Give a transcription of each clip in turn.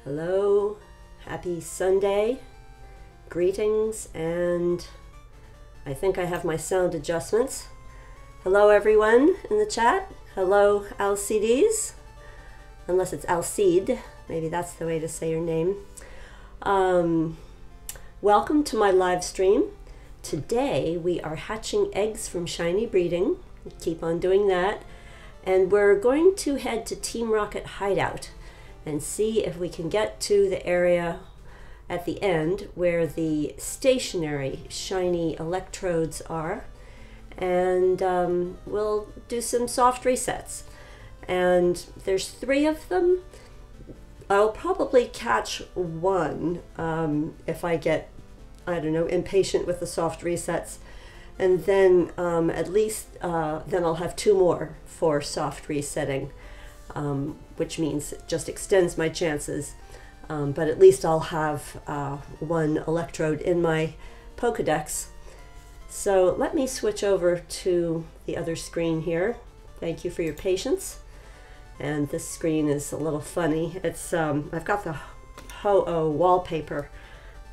Hello, happy Sunday, greetings, and I think I have my sound adjustments. Hello everyone in the chat. Hello LCDs, unless it's Alcide, maybe that's the way to say your name. Welcome to my live stream. Today we are hatching eggs from Shiny breeding. Keep on doing that. And we're going to head to Team Rocket hideout and see if we can get to the area at the end where the stationary shiny electrodes are, and we'll do some soft resets. And there's 3 of them. I'll probably catch one if I get, I don't know, impatient with the soft resets, and then at least then I'll have 2 more for soft resetting. Which means it just extends my chances, but at least I'll have 1 electrode in my Pokedex. So let me switch over to the other screen here. Thank you for your patience. And this screen is a little funny. It's I've got the Ho-Oh wallpaper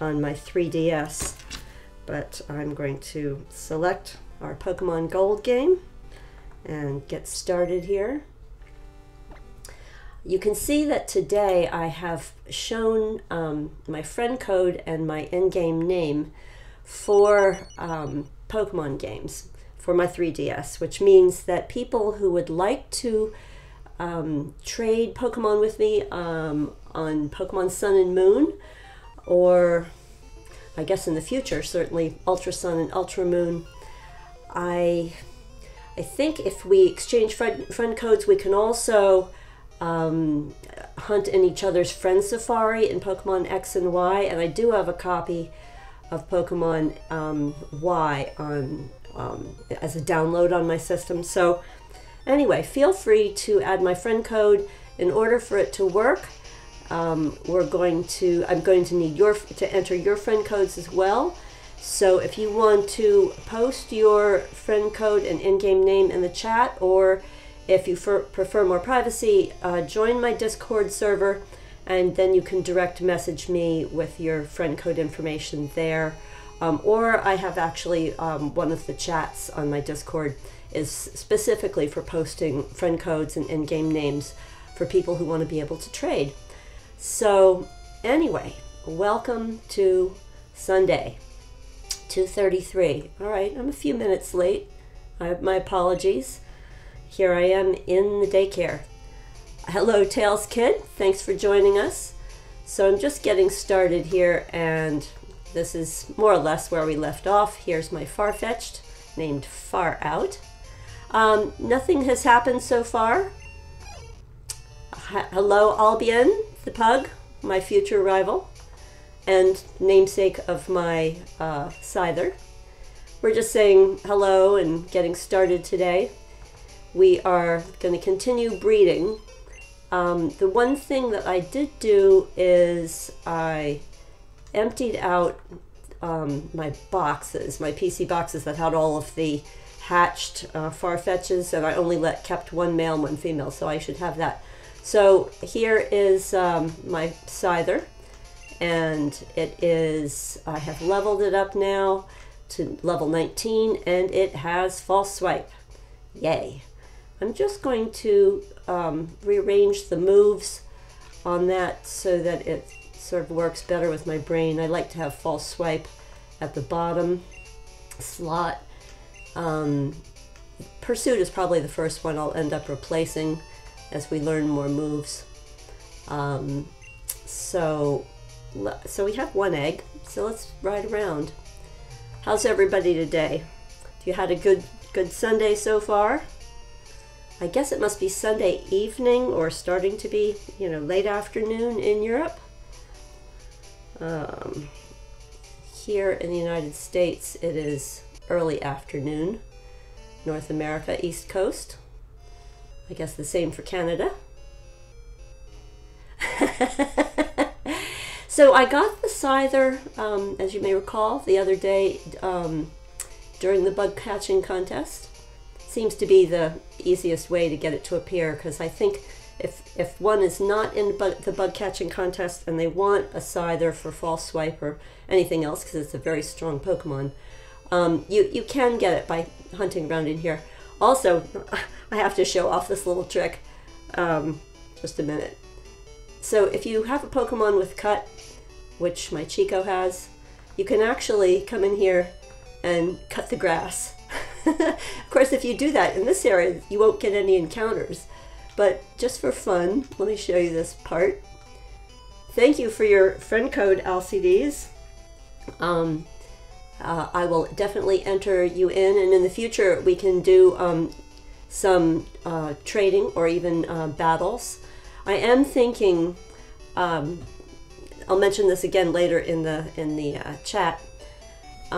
on my 3DS, but I'm going to select our Pokemon Gold game and get started here. You can see that today I have shown my friend code and my in-game name for Pokemon games for my 3DS, which means that people who would like to trade Pokemon with me on Pokemon Sun and Moon, or I guess in the future, certainly Ultra Sun and Ultra Moon, I think if we exchange friend codes, we can also hunt in each other's friend safari in Pokemon X and Y, and I do have a copy of Pokemon Y on as a download on my system. So anyway, feel free to add my friend code. In order for it to work, I'm going to need to enter your friend codes as well. So if you want to post your friend code and in-game name in the chat, or if you prefer more privacy, join my Discord server, and then you can direct message me with your friend code information there. Or I have actually one of the chats on my Discord is specifically for posting friend codes and in-game names for people who want to be able to trade. So anyway, welcome to Sunday, 2:33. All right, I'm a few minutes late. My apologies. Here I am in the daycare. Hello, Tails Kid. Thanks for joining us. So I'm just getting started here, and this is more or less where we left off. Here's my Farfetch'd, named Far Out. Nothing has happened so far. Hello, Albion, the pug, my future rival, and namesake of my Scyther. We're just saying hello and getting started today. We are going to continue breeding. The one thing that I did do is I emptied out my boxes, my PC boxes that had all of the hatched Farfetch'ds, and I only kept 1 male and 1 female, so I should have that. So here is my Scyther, and I have leveled it up now to level 19, and it has false swipe. Yay. I'm just going to rearrange the moves on that so that it sort of works better with my brain. I like to have false swipe at the bottom slot. Pursuit is probably the first one I'll end up replacing as we learn more moves. So we have 1 egg, so let's ride around. How's everybody today? You had a good Sunday so far? I guess it must be Sunday evening, or starting to be, you know, late afternoon in Europe. Here in the United States, it is early afternoon. North America, East Coast. I guess the same for Canada. So I got the Scyther, as you may recall, the other day during the bug catching contest. Seems to be the easiest way to get it to appear, because I think if one is not in the bug catching contest and they want a Scyther for False Swipe or anything else, because it's a very strong Pokemon, you can get it by hunting around in here. Also, I have to show off this little trick. Just a minute. So if you have a Pokemon with cut, which my Chico has, you can actually come in here and cut the grass. Of course, if you do that in this area, you won't get any encounters. But just for fun, let me show you this part. Thank you for your friend code, LCDs. I will definitely enter you in, and in the future we can do some trading or even battles. I am thinking, I'll mention this again later in the chat. I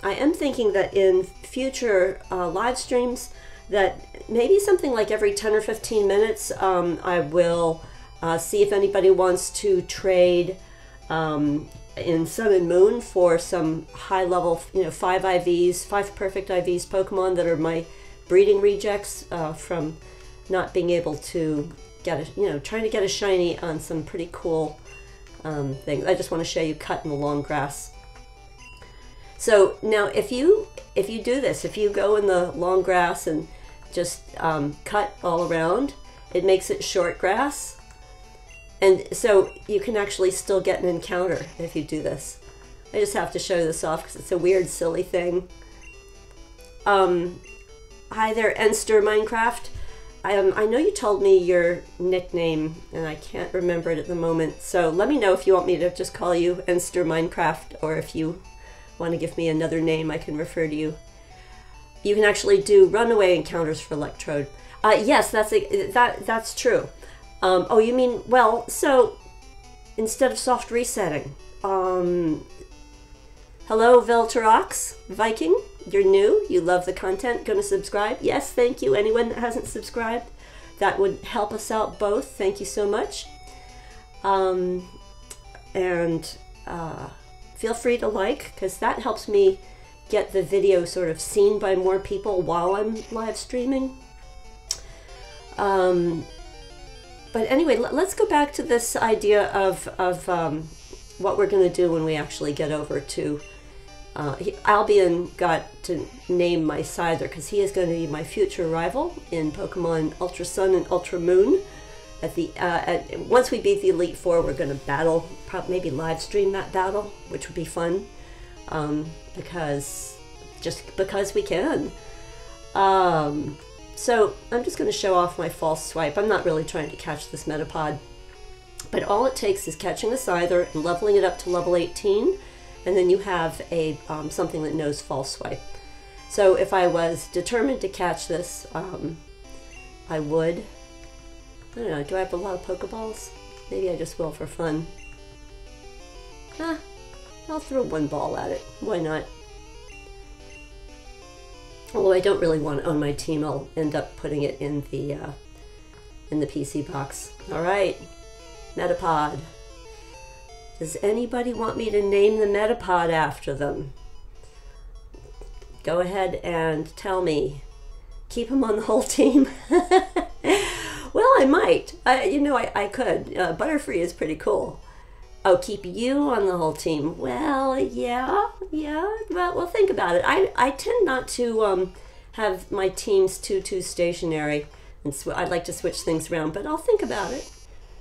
am thinking that in future live streams, that maybe something like every 10 or 15 minutes, I will see if anybody wants to trade in Sun and Moon for some high level, 5 IVs, 5 perfect IVs Pokemon that are my breeding rejects from not being able to get a, trying to get a shiny on some pretty cool things. I just want to show you cut in the long grass. So now if you do this, if you go in the long grass and just cut all around, it makes it short grass. And so you can actually still get an encounter if you do this. I just have to show this off because it's a weird, silly thing. Hi there, Enster Minecraft. I know you told me your nickname, and I can't remember it at the moment. So let me know if you want me to just call you Enster Minecraft, or if you want to give me another name I can refer to you. You can actually do runaway encounters for Electrode. Yes, that's true. Oh, you mean, well, so instead of soft resetting, hello, Velterox Viking, you're new, you love the content, gonna subscribe? Yes, thank you. Anyone that hasn't subscribed, that would help us out both. Thank you so much. Feel free to like, because that helps me get the video sort of seen by more people while I'm live streaming. But anyway, let's go back to this idea of what we're going to do when we actually get over to... Albion got to name my Scyther because he is going to be my future rival in Pokemon Ultra Sun and Ultra Moon. Once we beat the Elite Four, we're going to battle, maybe live stream that battle, which would be fun, because we can. So I'm just going to show off my False Swipe. I'm not really trying to catch this Metapod, but all it takes is catching the Scyther and leveling it up to level 18, and then you have a something that knows False Swipe. So if I was determined to catch this, I would. I don't know, do I have a lot of Pokeballs? Maybe I just will for fun. I'll throw one ball at it. Why not? Although I don't really want it on my team, I'll end up putting it in the PC box. All right, Metapod. Does anybody want me to name the Metapod after them? Go ahead and tell me. Keep him on the whole team. Well, I might. I could. Butterfree is pretty cool. Oh, keep you on the whole team. Well, yeah. Well, think about it. I tend not to have my teams too stationary, and I'd like to switch things around, but I'll think about it.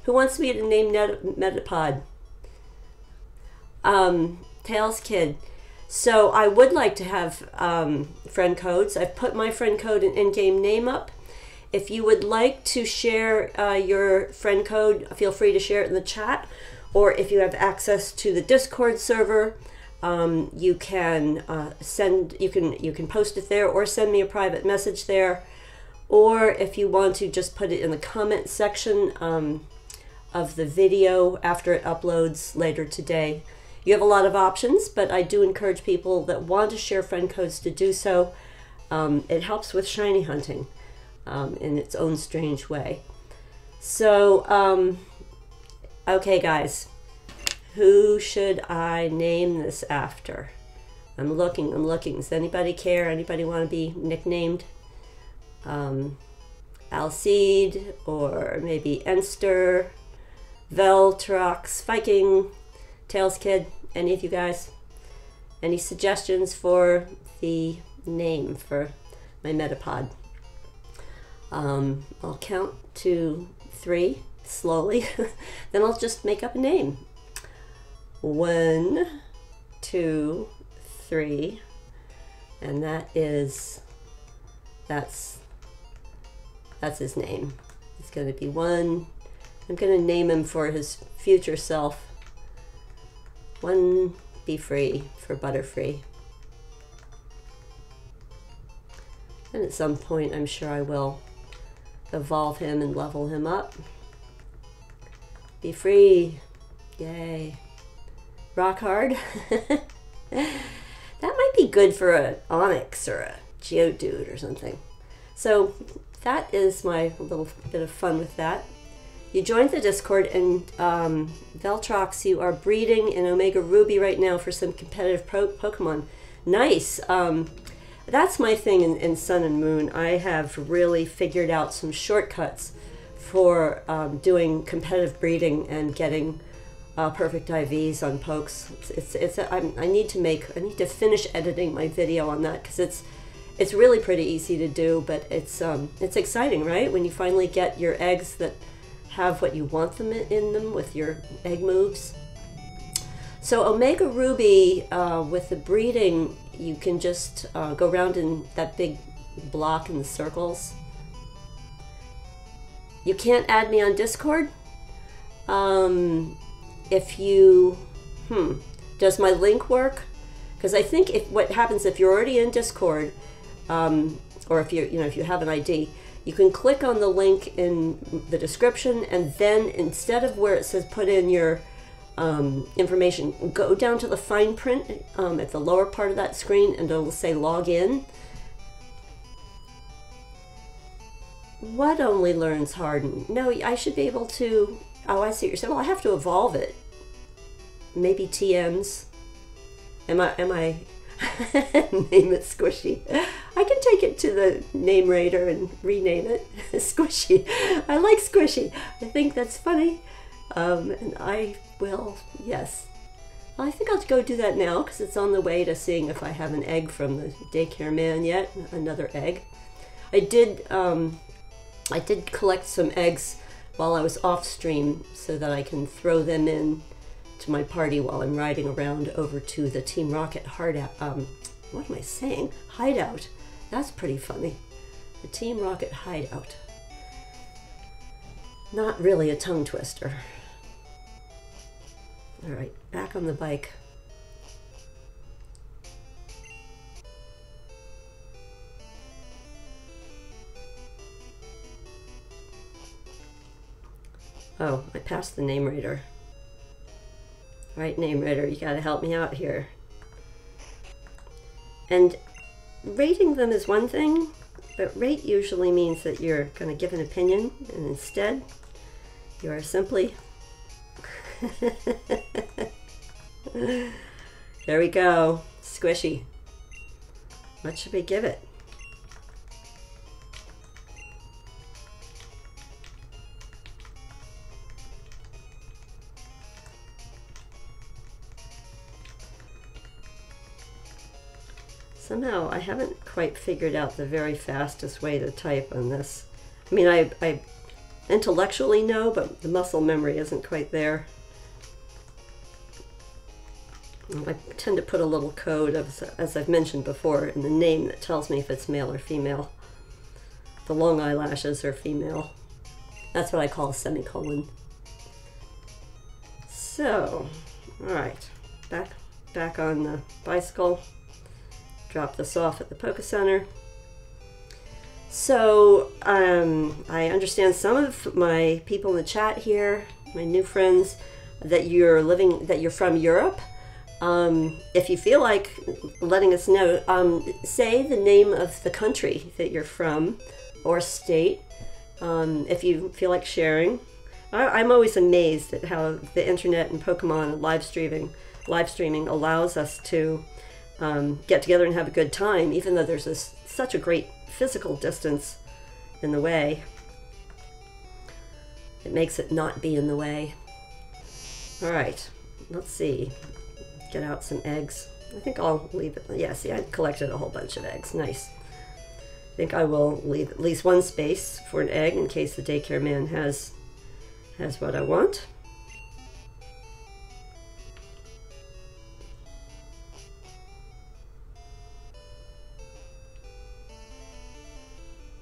Who wants me to name Metapod? Tails Kid. So I would like to have friend codes. I've put my friend code and in-game name up. If you would like to share your friend code, feel free to share it in the chat. Or if you have access to the Discord server, you can you can post it there, or send me a private message there. Or if you want to, just put it in the comment section of the video after it uploads later today. You have a lot of options, but I do encourage people that want to share friend codes to do so. It helps with shiny hunting in its own strange way. So, okay guys, who should I name this after? I'm looking. Does anybody care? Anybody want to be nicknamed? Alcide, or maybe Enster, Veltrox, Viking, Tails Kid, any of you guys? Any suggestions for the name for my Metapod? I'll count to 3 slowly, then I'll just make up a name. 1, 2, 3, and that's his name. It's going to be 1. I'm going to name him for his future self. 1 Be Free for Butterfree. And at some point, I'm sure I will evolve him and level him up. Be free. Yay. Rock hard. That might be good for an Onyx or a Geodude or something. So that is my little bit of fun with that. You joined the Discord, and Veltrox, you are breeding in Omega Ruby right now for some competitive Pokemon. Nice. That's my thing in Sun and Moon. I have really figured out some shortcuts for doing competitive breeding and getting perfect IVs on pokes. I need to finish editing my video on that, because it's really pretty easy to do, but it's exciting, right? When you finally get your eggs that have what you want them in them with your egg moves. So Omega Ruby, with the breeding, you can just go around in that big block in the circles. You can't add me on Discord. If you, does my link work? Because I think what happens if you're already in Discord, or if if you have an ID, you can click on the link in the description, and then instead of where it says put in your information, go down to the fine print at the lower part of that screen, and it'll say log in. What only learns harden? No, I should be able to. Oh, I see what you're saying. Well, I have to evolve it. Maybe TMs. Am I name it Squishy? I can take it to the name raider and rename it Squishy. I like Squishy. I think that's funny. And I will, yes. Well, I think I'll go do that now, because it's on the way to seeing if I have an egg from the daycare man yet. Another egg. I did collect some eggs while I was off stream, so that I can throw them in to my party while I'm riding around over to the Team Rocket what am I saying? Hideout. That's pretty funny. The Team Rocket hideout. Not really a tongue twister. All right, back on the bike. Oh, I passed the name raider. Right, name raider, you gotta help me out here. And rating them is one thing, but rate usually means that you're gonna give an opinion, and instead, you are simply... There we go, Squishy. What should we give it? Somehow I haven't quite figured out the very fastest way to type on this. I mean, I intellectually know, but the muscle memory isn't quite there. I tend to put a little code, as I've mentioned before, in the name that tells me if it's male or female. The long eyelashes are female. That's what I call a semicolon. So, all right, back on the bicycle. Drop this off at the Poke Center. So I understand some of my people in the chat here, my new friends, that you're from Europe. If you feel like letting us know, say the name of the country that you're from, or state, if you feel like sharing. I'm always amazed at how the internet and Pokemon and live streaming allows us to get together and have a good time, even though there's such a great physical distance in the way. It makes it not be in the way. All right, let's see. Get out some eggs. I think I'll leave it. Yeah, see, I collected a whole bunch of eggs. Nice. I think I will leave at least one space for an egg in case the daycare man has what I want.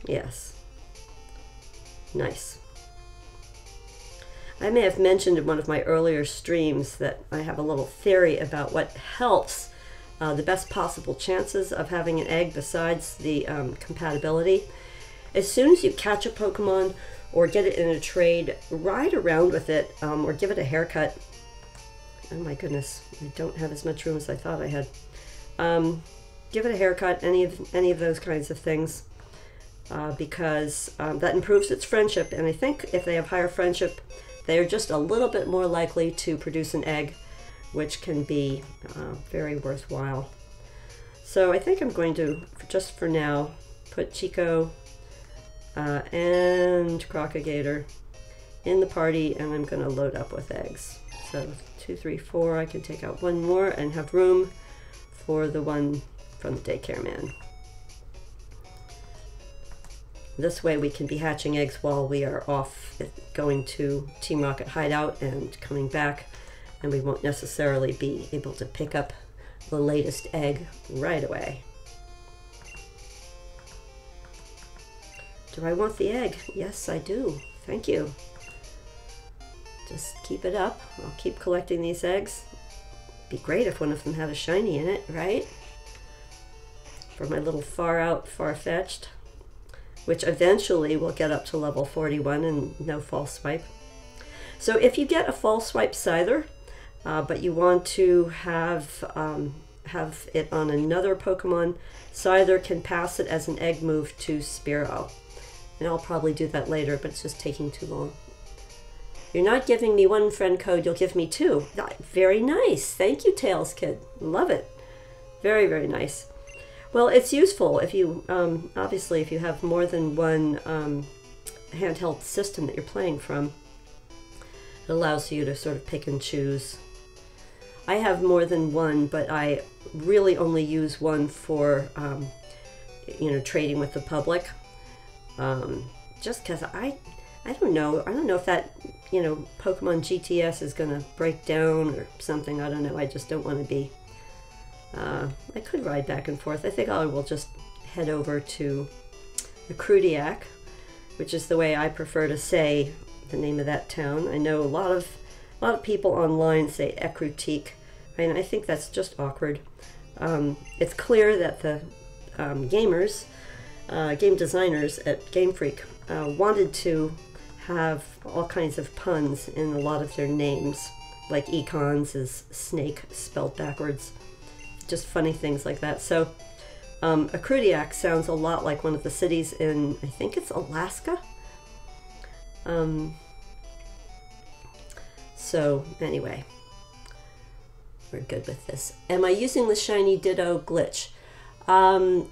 Yes. Nice. I may have mentioned in one of my earlier streams that I have a little theory about what helps the best possible chances of having an egg besides the compatibility. As soon as you catch a Pokemon or get it in a trade, ride around with it or give it a haircut. Oh my goodness, I don't have as much room as I thought I had. Give it a haircut, any of those kinds of things. Because that improves its friendship, and I think if they have higher friendship, they are just a little bit more likely to produce an egg, which can be very worthwhile. So I think I'm going to, just for now, put Chico and Crocagator in the party, and I'm going to load up with eggs. So 2, 3, 4, I can take out one more and have room for the one from the daycare man. This way we can be hatching eggs while we are off going to Team Rocket hideout and coming back, and we won't necessarily be able to pick up the latest egg right away. Do I want the egg? Yes, I do. Thank you. Just keep it up. I'll keep collecting these eggs. It'd be great if one of them had a shiny in it, right? For my little far out Farfetch'd, which eventually will get up to level 41 and no false swipe. So if you get a false swipe Scyther, but you want to have it on another Pokemon, Scyther can pass it as an egg move to Spearow. And I'll probably do that later, but it's just taking too long. You're not giving me one friend code, you'll give me 2. Very nice. Thank you, Tails Kid. Love it. Very, very nice. Well, it's useful if you, obviously, if you have more than one handheld system that you're playing from. It allows you to sort of pick and choose. I have more than one, but I really only use one for, you know, trading with the public. Just because I don't know if that, you know, Pokemon GTS is going to break down or something. I don't know. I just don't want to be. I could ride back and forth. I think I will just head over to Electrode, which is the way I prefer to say the name of that town. I know a lot of people online say Electrode, and I think that's just awkward. It's clear that the gamers, game designers at Game Freak wanted to have all kinds of puns in a lot of their names, like Econs is snake spelled backwards. Just funny things like that. So Electrode sounds a lot like one of the cities in, I think it's Alaska. So anyway, we're good with this. Am I using the Shiny Ditto glitch?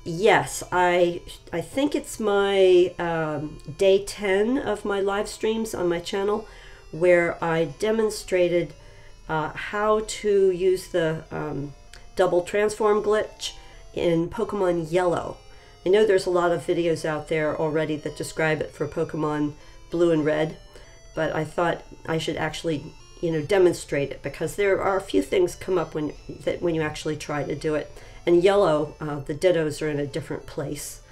Yes, I think it's my day 10 of my live streams on my channel where I demonstrated how to use the double transform glitch in Pokemon Yellow. I know there's a lot of videos out there already that describe it for Pokemon Blue and Red, but I thought I should actually, you know, demonstrate it because there are a few things come up when you actually try to do it. And Yellow, the Dittos are in a different place.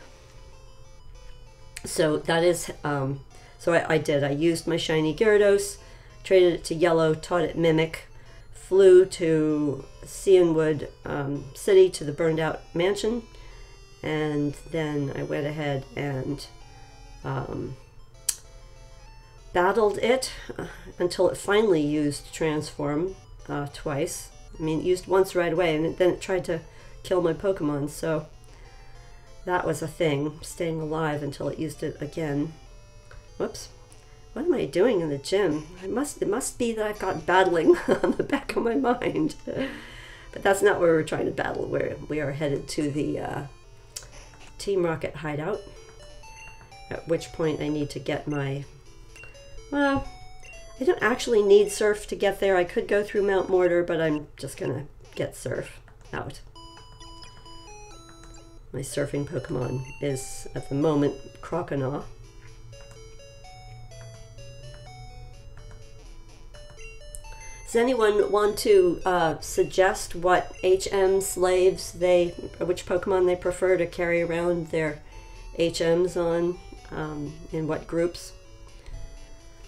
So that is, so I did. I used my Shiny Gyarados, traded it to Yellow, taught it Mimic, flew to Cianwood City to the burned out mansion, and then I went ahead and battled it until it finally used Transform twice. I mean, it used once right away, and then it tried to kill my Pokemon, so that was a thing, staying alive until it used it again. Whoops. What am I doing in the gym? It must be that I've got battling on the back of my mind. But that's not where we're trying to battle. We are headed to the Team Rocket hideout, at which point I need to get my Well, I don't actually need Surf to get there. I could go through Mount Mortar, but I'm just gonna get Surf out. My surfing Pokemon is, at the moment, Croconaw. Does anyone want to suggest what HM slaves which Pokemon they prefer to carry around their HMs on, in what groups?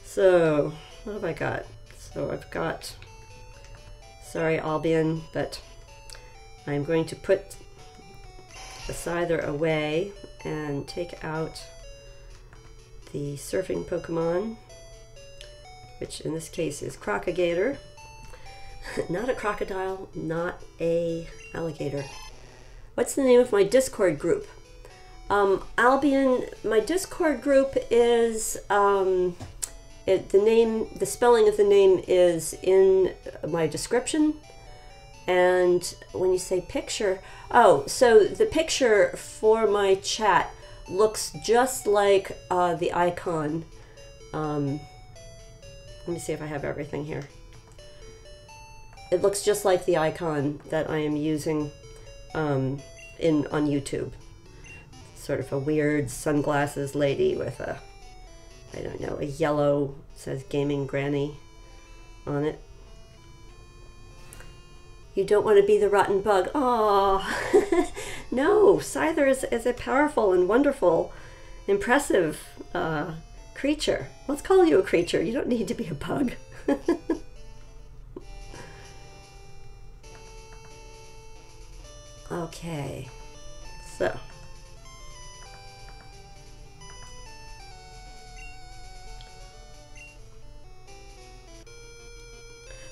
So, what have I got? So I've got, sorry Albion, but I'm going to put the Scyther away and take out the surfing Pokemon, which in this case is Crocagator. Not a crocodile, not a alligator. What's the name of my Discord group? Albion, my Discord group is, the spelling of the name is in my description. And when you say picture, oh, so the picture for my chat looks just like the icon. Let me see if I have everything here. It looks just like the icon that I am using on YouTube. Sort of a weird sunglasses lady with a, I don't know, a yellow, says GameNGrannie on it. You don't want to be the rotten bug. Aww. No, Scyther is a powerful and wonderful, impressive creature. Let's call you a creature. You don't need to be a bug. Okay,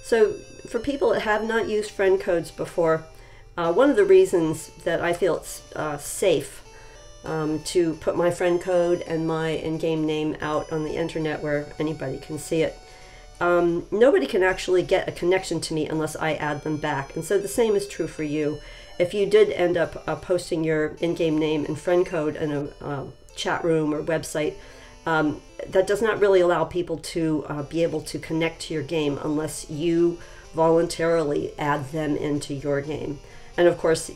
So for people that have not used friend codes before, one of the reasons that I feel it's safe to put my friend code and my in-game name out on the internet where anybody can see it, nobody can actually get a connection to me unless I add them back. And so the same is true for you. If you did end up posting your in-game name and friend code in a chat room or website, that does not really allow people to be able to connect to your game unless you voluntarily add them into your game. And of course,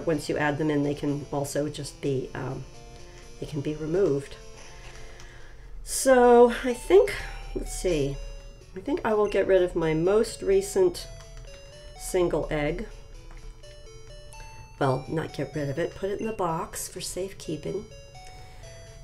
once you add them in, they can also just be they can be removed. So I think, let's see, I think I will get rid of my most recent single egg. Well, not get rid of it, put it in the box for safekeeping.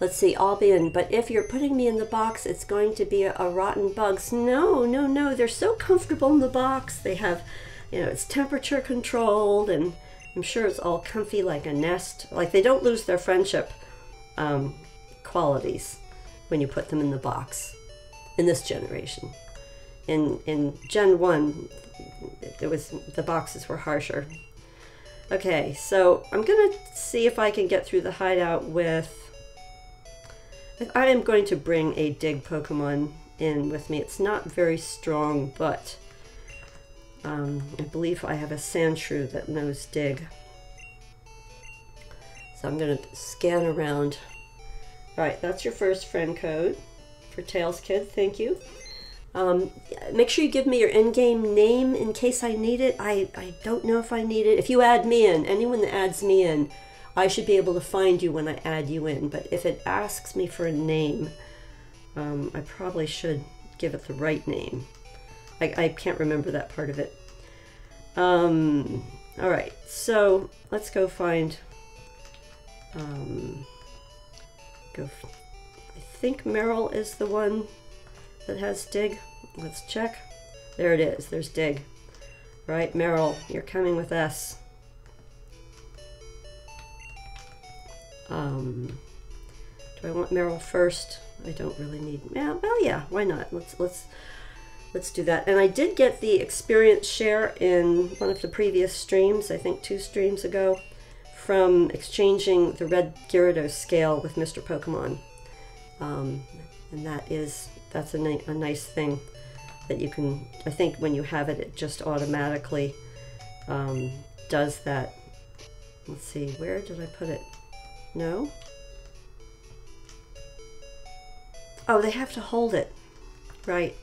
Let's see, Albion, but if you're putting me in the box, it's going to be a rotten bugs. No, no, no, they're so comfortable in the box. They have, you know, it's temperature controlled, and I'm sure it's all comfy like a nest. Like, they don't lose their friendship qualities when you put them in the box in this generation. In Gen 1, the boxes were harsher. Okay, so I'm gonna see if I can get through the hideout with, I am going to bring a dig Pokemon in with me. It's not very strong, but I believe I have a Sandshrew that knows dig. So I'm gonna scan around. All right, that's your first friend code for Tails Kid, thank you. Make sure you give me your in-game name in case I need it. I don't know if I need it. If you add me in, anyone that adds me in, I should be able to find you when I add you in. But if it asks me for a name, I probably should give it the right name. I can't remember that part of it. All right, so let's go find, I think Meryl is the one that has dig. Let's check. There it is. There's dig. Right, Meryl, you're coming with S. Do I want Meryl first? I don't really need. Yeah, well, yeah. Why not? Let's do that. And I did get the experience share in one of the previous streams. I think 2 streams ago, from exchanging the red Gyarados scale with Mr. Pokemon. And that's a nice thing that you can, I think when you have it, it just automatically does that. Let's see, where did I put it? No? Oh, they have to hold it. Right.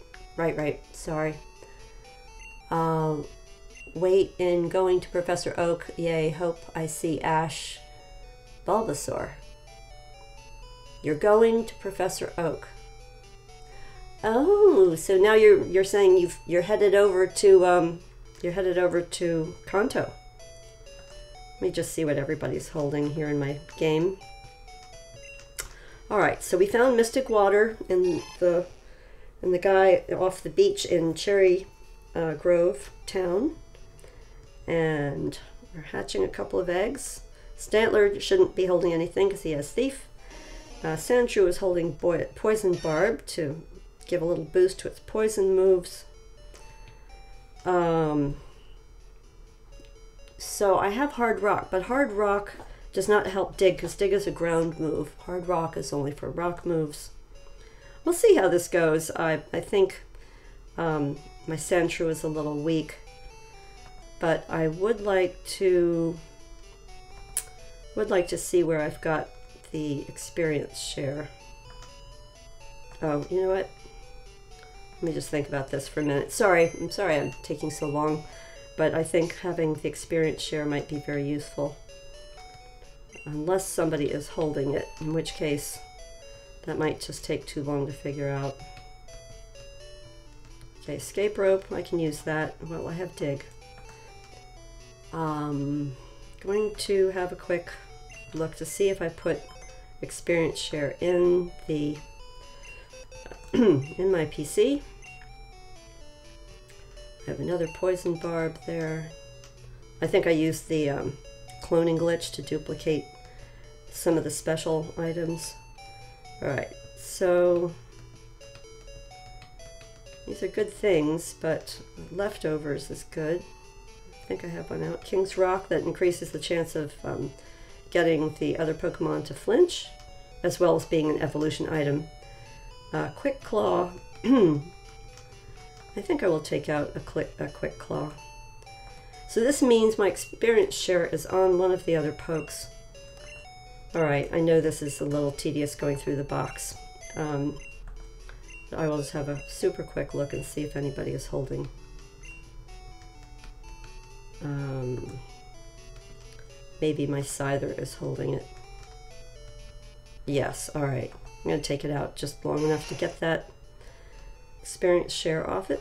Sorry. Wait in going to Professor Oak. Yay, hope I see Ash Bulbasaur. You're going to Professor Oak. Oh, so now you're saying you're headed over to Kanto. Let me just see what everybody's holding here in my game. All right, so we found Mystic Water in the guy off the beach in Cherry Grove Town, and we're hatching a couple of eggs. Stantler shouldn't be holding anything because he has Thief. Sandshrew is holding Poison Barb to give a little boost to its poison moves. So I have Hard Rock, but Hard Rock does not help Dig because Dig is a ground move. Hard Rock is only for rock moves. We'll see how this goes. I think my Sandshrew is a little weak, but I would like to see where I've got the experience share. Oh, you know what? Let me just think about this for a minute. I'm sorry I'm taking so long, but I think having the experience share might be very useful. Unless somebody is holding it, in which case that might just take too long to figure out. Okay, escape rope, I can use that. Well, I have dig. Going to have a quick look to see if I put experience share in the in my PC. I have another poison barb there. I think I used the cloning glitch to duplicate some of the special items. Alright, so these are good things, but leftovers is good. I think I have one out. King's Rock, that increases the chance of getting the other Pokemon to flinch, as well as being an evolution item. Quick Claw. I think I will take out a Quick Claw. So this means my experience share is on one of the other pokes. Alright, I know this is a little tedious going through the box. I will just have a super quick look and see if anybody is holding. Maybe my Scyther is holding it. Yes, alright. I'm going to take it out just long enough to get that experience share off it.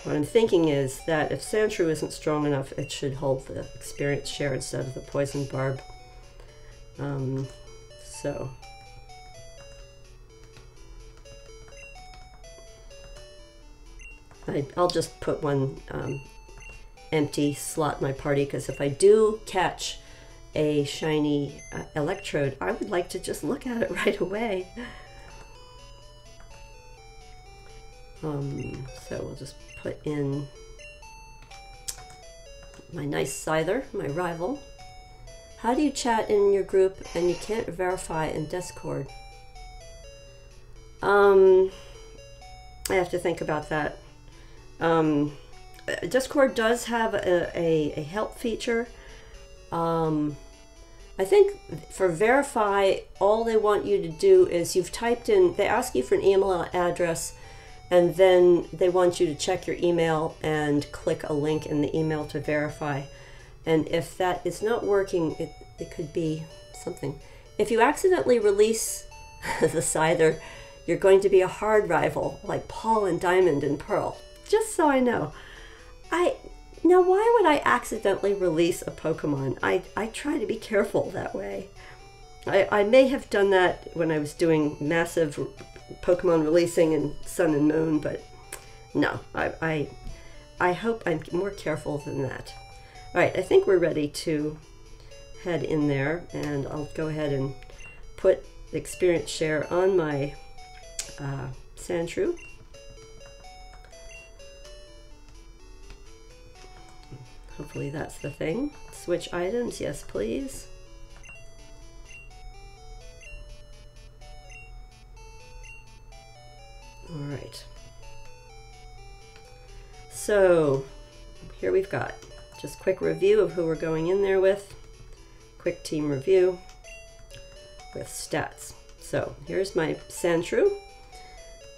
What I'm thinking is that if Sandshrew isn't strong enough, it should hold the experience share instead of the poison barb. So I'll just put one empty slot in my party, because if I do catch a shiny Electrode, I would like to just look at it right away. So we'll just put in my nice Scyther, my rival. How do you chat in your group and you can't verify in Discord? I have to think about that. Discord does have a help feature. I think for verify, all they want you to do is you've typed in, they ask you for an email address, and then they want you to check your email and click a link in the email to verify. And if that is not working, it could be something. If you accidentally release the Scyther, you're going to be a hard rival like Paul and Diamond and Pearl. Just so I know. Now, why would I accidentally release a Pokemon? I try to be careful that way. I may have done that when I was doing massive Pokemon releasing in Sun and Moon, but no, I hope I'm more careful than that. All right, I think we're ready to head in there, and I'll go ahead and put the experience share on my Sandshrew. Hopefully that's the thing. Switch items, yes please. All right. So here we've got just quick review of who we're going in there with. Quick team review with stats. So here's my Sandshrew.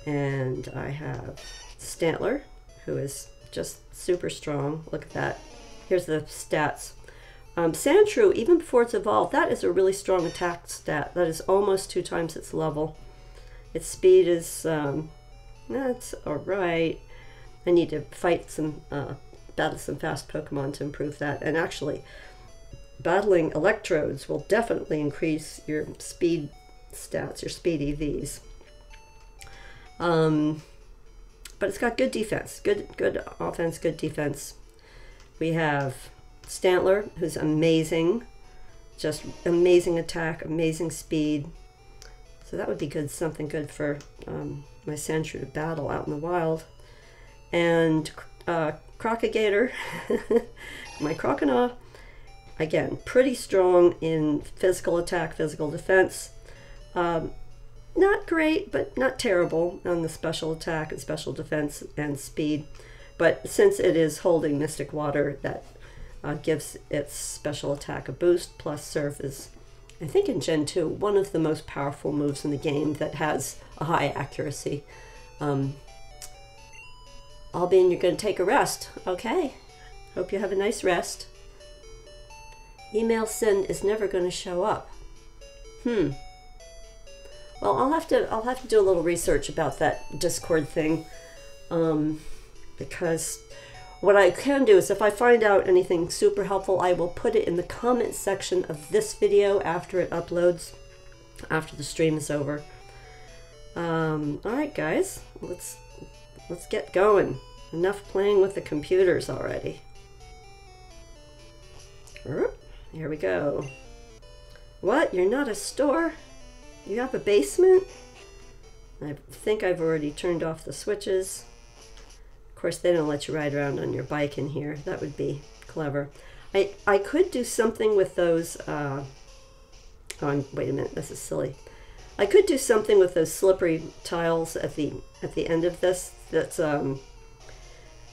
And I have Stantler, who is just super strong. Look at that. Here's the stats. Sandshrew, even before it's evolved, that is a really strong attack stat. That is almost 2 times its level. Its speed is, that's alright. I need to fight some, battle some fast Pokemon to improve that. And actually, battling Electrodes will definitely increase your speed stats, your speed EVs. But it's got good defense, good offense, good defense. We have Stantler, who's amazing, just amazing attack, amazing speed. So that would be good, something good for my Sandshrew to battle out in the wild. And Crocagator, my Croconaw, again, pretty strong in physical attack, physical defense. Not great, but not terrible on the special attack and special defense and speed. But since it is holding Mystic Water, that gives its special attack a boost. Plus Surf is, I think in Gen 2, one of the most powerful moves in the game that has a high accuracy. Albien, you're going to take a rest. Okay. Hope you have a nice rest. Email send is never going to show up. Well, I'll have to do a little research about that Discord thing, because what I can do is if I find out anything super helpful, I will put it in the comment section of this video after it uploads, after the stream is over. All right, guys, let's get going. Enough playing with the computers already. Here we go. What? You're not a store? You have a basement? I think I've already turned off the switches. Of course, they don't let you ride around on your bike in here. That would be clever. I could do something with those... oh, wait a minute. This is silly. I could do something with those slippery tiles at the end of this. That's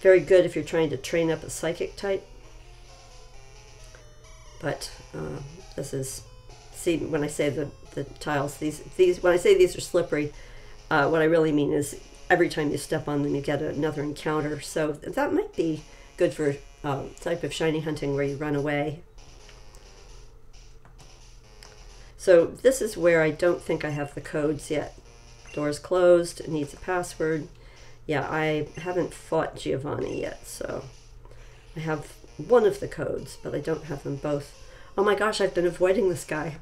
very good if you're trying to train up a psychic type. But this is... See, when I say the tiles, these when I say these are slippery, what I really mean is every time you step on them, you get another encounter. So that might be good for type of shiny hunting where you run away. So this is where I don't think I have the codes yet. Door's closed. It needs a password. Yeah, I haven't fought Giovanni yet, so I have one of the codes, but I don't have them both. Oh my gosh, I've been avoiding this guy.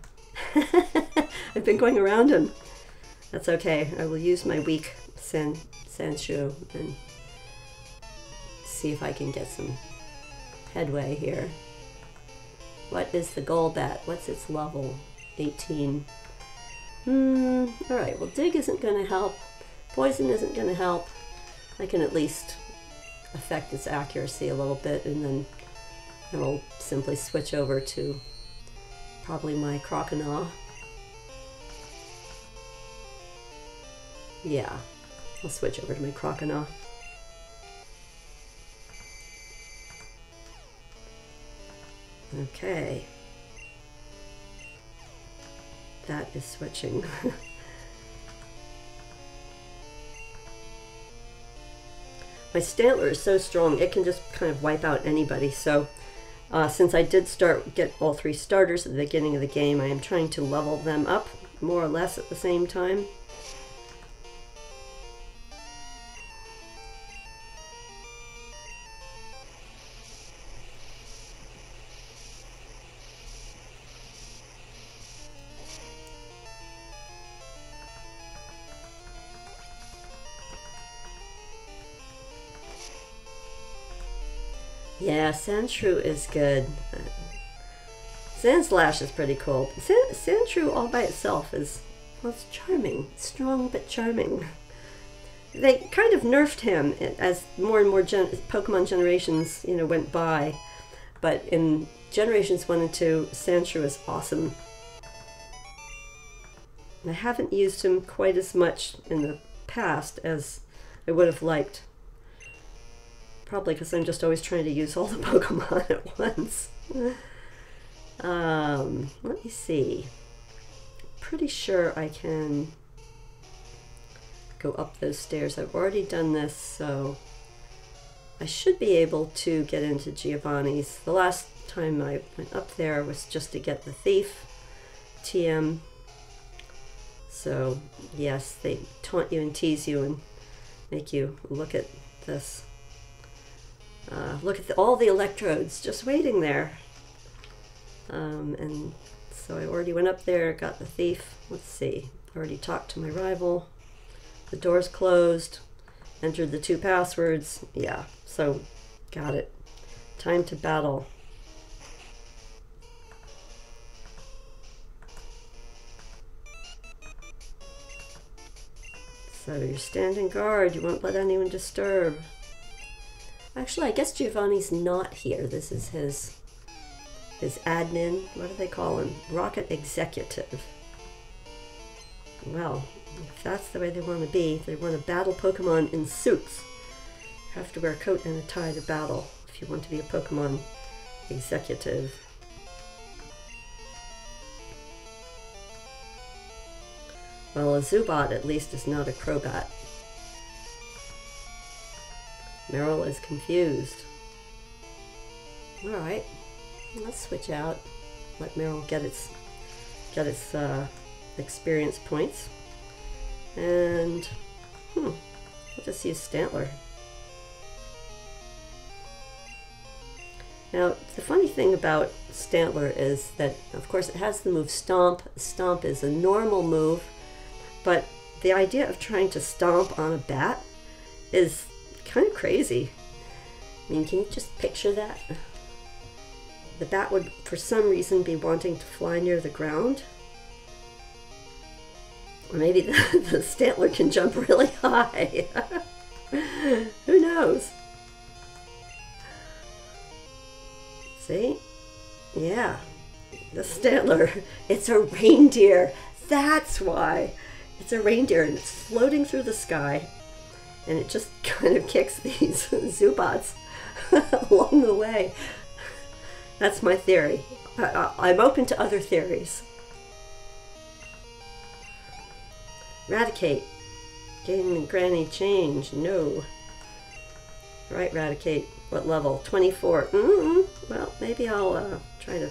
I've been going around him. That's okay. I will use my weak Sandshrew and see if I can get some headway here. What is the Golbat? What's its level? 18. Alright, well, Dig isn't going to help. Poison isn't going to help. I can at least affect its accuracy a little bit, and then I will simply switch over to probably my Croconaw. Yeah, I'll switch over to my Croconaw. Okay. That is switching. My Stantler is so strong, it can just kind of wipe out anybody, so since I did get all 3 starters at the beginning of the game, I am trying to level them up more or less at the same time. Yeah, Sandshrew is good. Sandslash is pretty cool. Sandshrew all by itself is, well, it's charming. Strong but charming. They kind of nerfed him as more and more Pokemon generations, you know, went by. But in generations 1 and 2, Sandshrew is awesome. I haven't used him quite as much in the past as I would have liked. Probably because I'm just always trying to use all the Pokemon at once. Let me see. Pretty sure I can go up those stairs. I've already done this, so I should be able to get into Giovanni's. The last time I went up there was just to get the thief TM. So yes, they taunt you and tease you and make you look at this. Look at all the electrodes just waiting there. And so I already went up there, got the thief. Let's see, already talked to my rival. The door's closed. Entered the 2 passwords. Yeah, so got it. Time to battle. So you're standing guard. You won't let anyone disturb. Actually, I guess Giovanni's not here. This is his admin. What do they call him? Rocket executive. Well, if that's the way they want to be, they want to battle Pokemon in suits. You have to wear a coat and a tie to battle if you want to be a Pokemon executive. Well, a Zubat at least is not a Crobat. Meryl is confused. Alright, let's switch out. Let Meryl get its experience points. And, we'll just use Stantler. Now, the funny thing about Stantler is that, of course, it has the move Stomp. Stomp is a normal move, but the idea of trying to stomp on a bat is kind of crazy. I mean, can you just picture that? The bat would, for some reason, be wanting to fly near the ground. Or maybe the Stantler can jump really high. Who knows? See? Yeah. The Stantler. It's a reindeer. That's why. It's a reindeer and it's floating through the sky. And it just kind of kicks these Zubats along the way. That's my theory. I'm open to other theories. Raticate. GameNGrannie change. No. Right, Raticate. What level? 24. Well, maybe I'll try to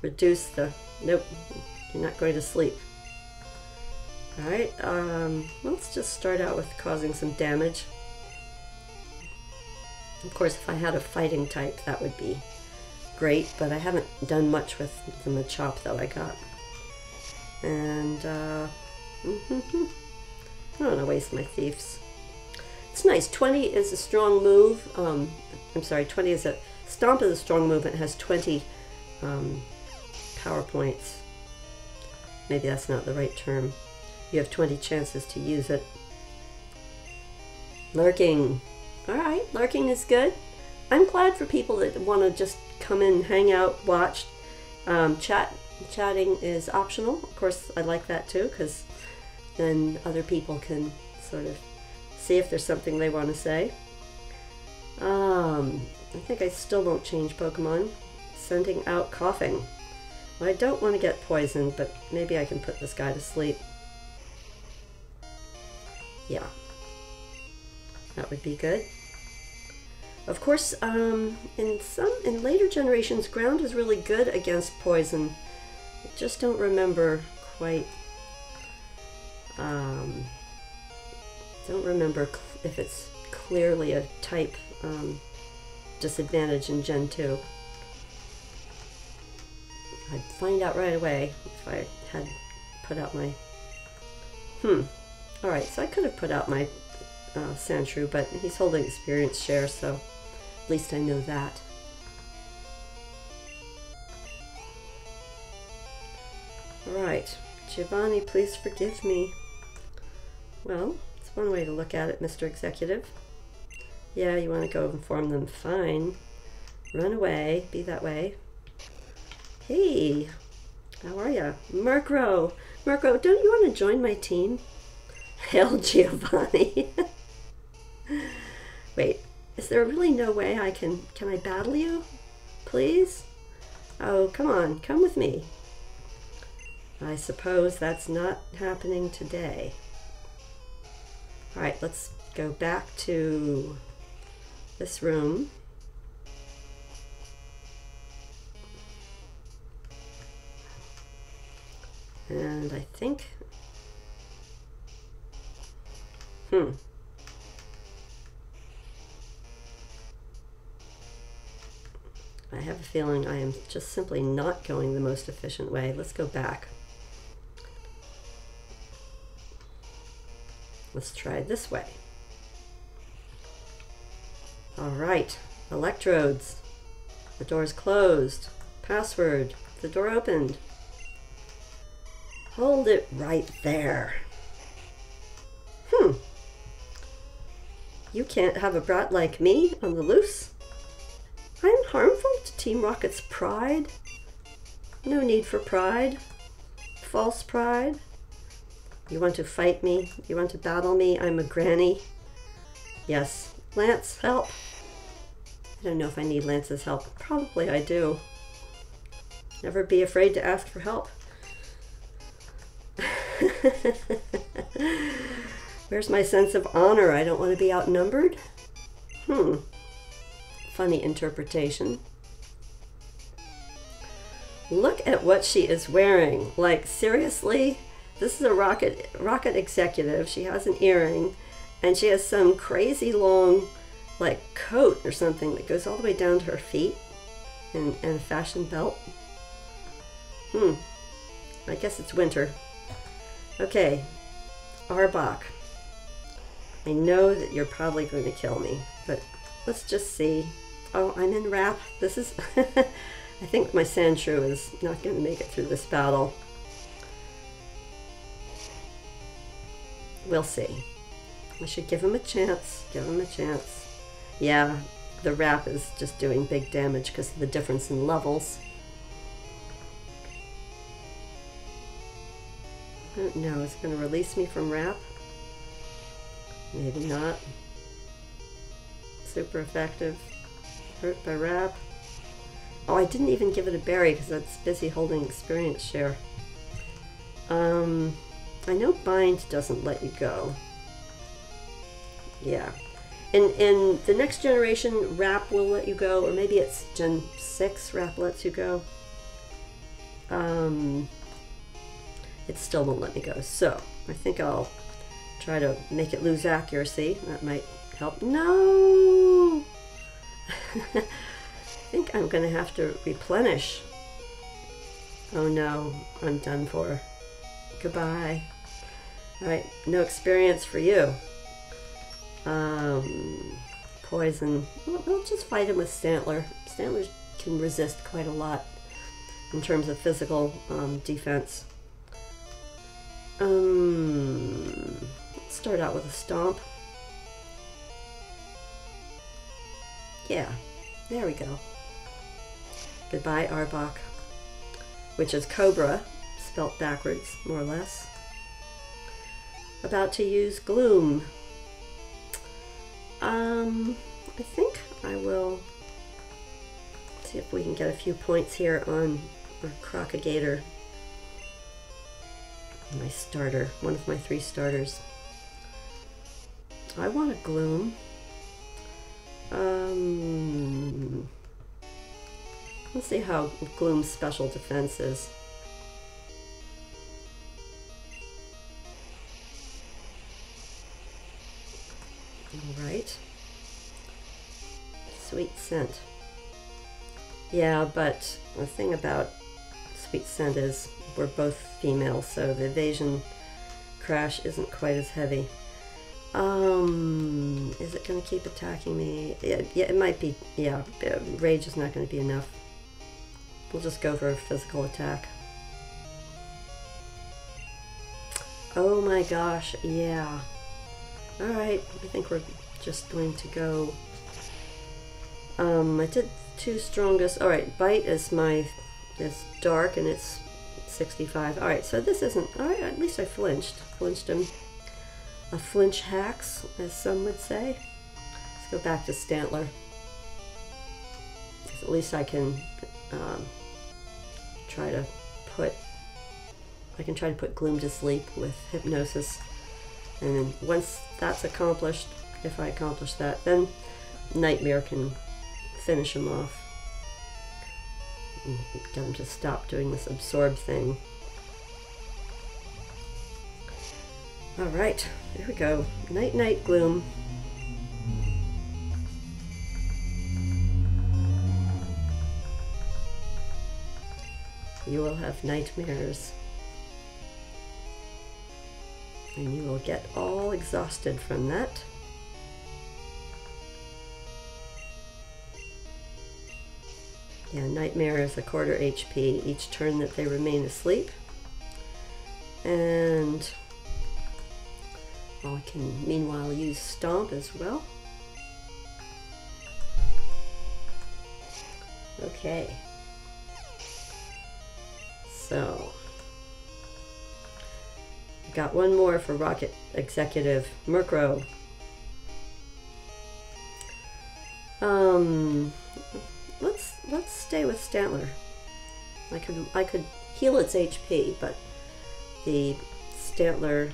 reduce the... Nope. You're not going to sleep. Alright, let's just start out with causing some damage. Of course, if I had a fighting type, that would be great, but I haven't done much with the Machop that I got. And, I don't want to waste my thieves. It's nice. 20 is a strong move. I'm sorry, 20 is a... Stomp is a strong move, and it has 20 power points. Maybe that's not the right term. You have 20 chances to use it. Lurking. Alright, lurking is good. I'm glad for people that want to just come in, hang out, watch. Chatting is optional. Of course, I like that too, because then other people can sort of see if there's something they want to say. I think I still won't change Pokemon. Sending out coughing. Well, I don't want to get poisoned, but maybe I can put this guy to sleep. Yeah, that would be good. Of course, in later generations, ground is really good against poison. I just don't remember quite. Don't remember if it's clearly a type disadvantage in Gen 2. I'd find out right away if I had put out my. Alright, so I could have put out my Sandshrew, but he's holding experience share, so at least I know that. Alright, Giovanni, please forgive me. Well, it's one way to look at it, Mr. Executive. Yeah, you want to go inform them, fine. Run away, be that way. Hey, how are ya? Murkrow! Murkrow, don't you want to join my team? Hail, Giovanni. Wait, is there really no way I can I battle you? Please? Oh, come on, come with me. I suppose that's not happening today. All right, let's go back to this room. And I think, I have a feeling I am just simply not going the most efficient way. Let's go back. Let's try it this way. All right, electrodes. The door's closed. Password. The door opened. Hold it right there. You can't have a brat like me on the loose. I'm harmful to Team Rocket's pride. No need for pride. False pride. You want to fight me? You want to battle me? I'm a granny. Yes. Lance, help. I don't know if I need Lance's help. Probably I do. Never be afraid to ask for help. Where's my sense of honor? I don't want to be outnumbered. Funny interpretation. Look at what she is wearing. Like, seriously? This is a rocket executive. She has an earring, and she has some crazy long, like, coat or something that goes all the way down to her feet, and a fashion belt. I guess it's winter. Okay, argh. I know that you're probably going to kill me, but let's just see. Oh, I'm in wrap. This is... I think my sand shrew is not going to make it through this battle. We'll see. I should give him a chance. Give him a chance. Yeah, the wrap is just doing big damage because of the difference in levels. I don't know. Is it going to release me from wrap? Maybe not. Super effective. Hurt by wrap. Oh, I didn't even give it a berry because it's busy holding experience share. I know bind doesn't let you go. Yeah. In the next generation, wrap will let you go, or maybe it's Gen 6 wrap lets you go. It still won't let me go. So I think I'll try to make it lose accuracy. That might help. No! I think I'm going to have to replenish. Oh no, I'm done for. Goodbye. Alright, no experience for you. Poison. We'll just fight him with Stantler. Stantler can resist quite a lot in terms of physical defense. Let's start out with a stomp. Yeah, there we go. Goodbye, argh, which is Cobra, spelt backwards, more or less. About to use Gloom. I think I will see if we can get a few points here on our Crocagator. My starter, one of my 3 starters. I want a Gloom. Let's see how Gloom's special defense is. Alright. Sweet scent. Yeah, but the thing about sweet scent is we're both female, so the evasion crash isn't quite as heavy. Is it going to keep attacking me? Yeah, it might be. Yeah, rage is not going to be enough. We'll just go for a physical attack. Oh my gosh, yeah. Alright, I think we're just going to go... I did 2 strongest. Alright, bite is dark and it's 65. Alright, so this isn't... Alright, at least I flinched. Flinched him. A flinch hacks, as some would say. Let's go back to Stantler. At least I can try to put Gloom to sleep with hypnosis. And then once that's accomplished, if I accomplish that, then Nightmare can finish him off. And get him to stop doing this absorb thing. Alright, there we go. Night Night Gloom. You will have nightmares. And you will get all exhausted from that. Yeah, Nightmare is a quarter HP each turn that they remain asleep. And I can meanwhile use Stomp as well. Okay. So, got one more for Rocket Executive Murkrow. Let's stay with Stantler. I could heal its HP, but the Stantler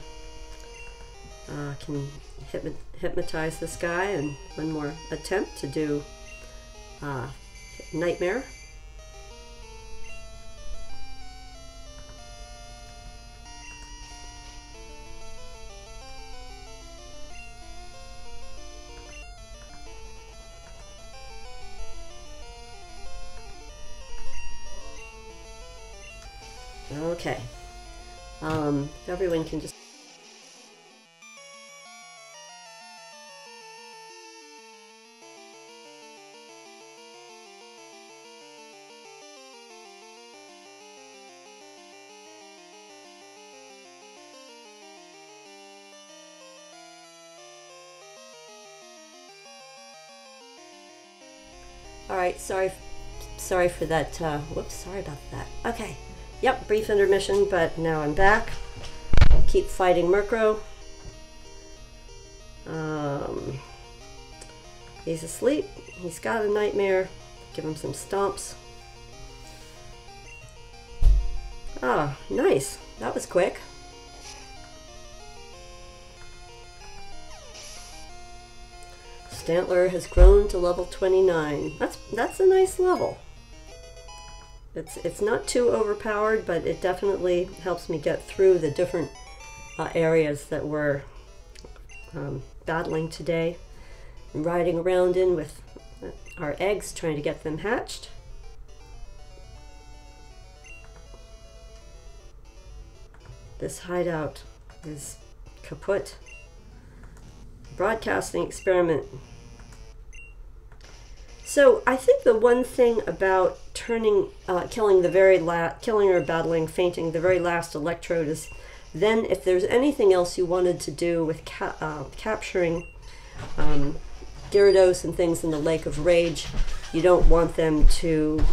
can hypnotize this guy, and one more attempt to do Nightmare. Okay. Everyone can just... Alright, sorry for that, whoops, sorry about that. Okay. Yep, brief intermission, but now I'm back. Keep fighting Murkrow. He's asleep. He's got a Nightmare. Give him some stomps. Ah, nice. That was quick. Stantler has grown to level 29. That's a nice level. It's not too overpowered, but it definitely helps me get through the different areas that we're battling today. I'm riding around in with our eggs, trying to get them hatched. This hideout is kaput. Broadcasting experiment. So I think the one thing about killing or battling, fainting the very last Electrode is then if there's anything else you wanted to do with capturing Gyarados and things in the Lake of Rage, you don't want them to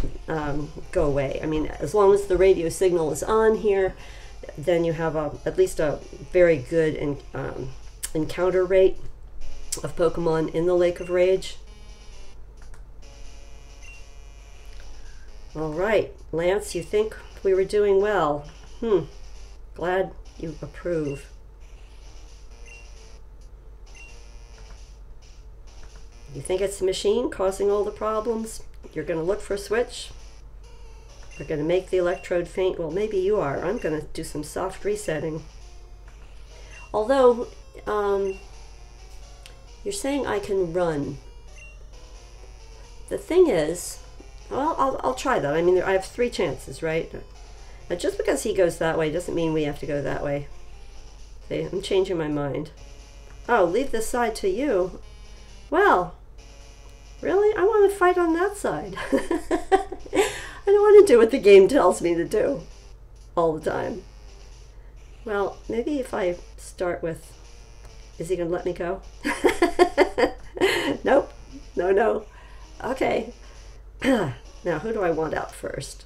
go away. I mean, as long as the radio signal is on here, then you have at least a very good encounter rate of Pokemon in the Lake of Rage. All right, Lance, you think we were doing well? Glad you approve. You think it's the machine causing all the problems? You're going to look for a switch? We're going to make the Electrode faint? Well, maybe you are. I'm going to do some soft resetting. Although, you're saying I can run. The thing is, well, I'll try that. I mean, I have 3 chances, right? Now, just because he goes that way doesn't mean we have to go that way. See, I'm changing my mind. Oh, leave this side to you. Well, really? I want to fight on that side. I don't want to do what the game tells me to do all the time. Well, maybe if I start with... Is he going to let me go? Nope. No. Okay. Now, who do I want out first?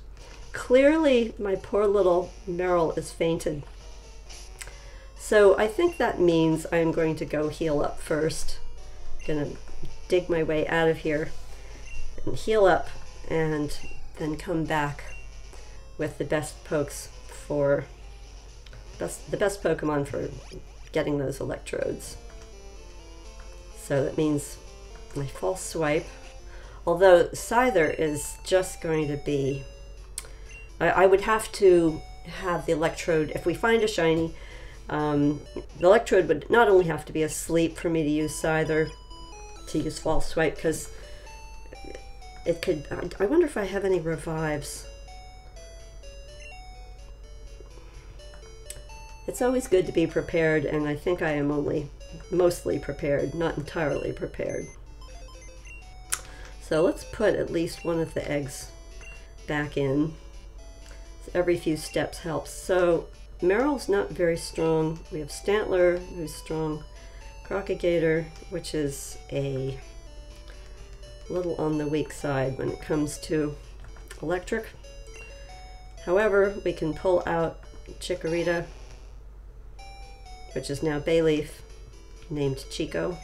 Clearly, my poor little Meryl is fainted. So I think that means I'm going to go heal up first. Gonna dig my way out of here and heal up, and then come back with the best pokes for the best Pokemon for getting those electrodes. So that means my false swipe. Although Scyther is just going to be, I would have to have the Electrode, if we find a shiny, the Electrode would not only have to be asleep for me to use Scyther, to use false swipe, because it could, I wonder if I have any revives. It's always good to be prepared, and I think I am only mostly prepared, not entirely prepared. So let's put at least one of the eggs back in. So every few steps helps. So Meryl's not very strong. We have Stantler, who's strong. Crocagator, which is a little on the weak side when it comes to electric. However, we can pull out Chikorita, which is now Bayleaf, named Chico.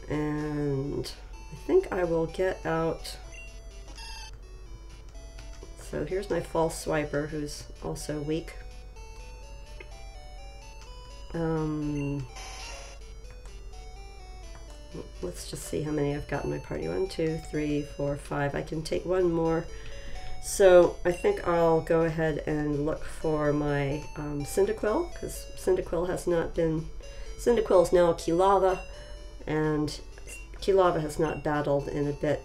And I think I will get out, so here's my false swiper, who's also weak. Let's just see how many I've got in my party. 1, 2, 3, 4, 5. I can take one more. So I think I'll go ahead and look for my Cyndaquil, because Cyndaquil has not been, Cyndaquil is now a Kilava, and Kilava has not battled in a bit.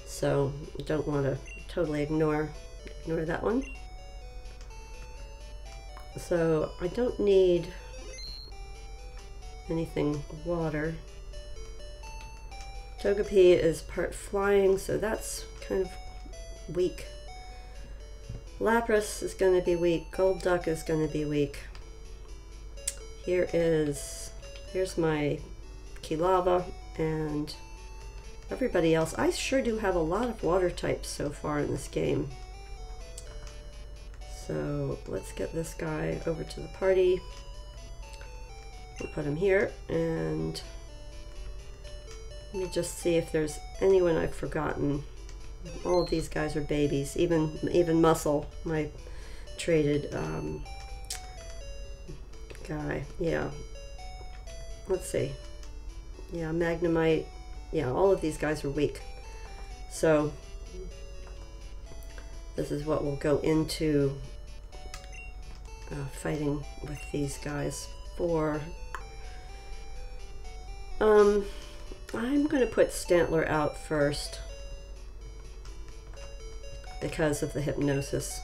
So I don't want to totally ignore that one. So I don't need anything water. Togepi is part flying, so that's kind of weak. Lapras is going to be weak. Golduck is going to be weak. Here's my Kilava and everybody else. I sure do have a lot of water types so far in this game. So let's get this guy over to the party. We'll put him here, and let me just see if there's anyone I've forgotten. All of these guys are babies. Even Muscle, my traded guy. Yeah. Let's see. Yeah, Magnemite. Yeah, all of these guys are weak. So this is what will go into fighting with these guys for. I'm going to put Stantler out first because of the hypnosis.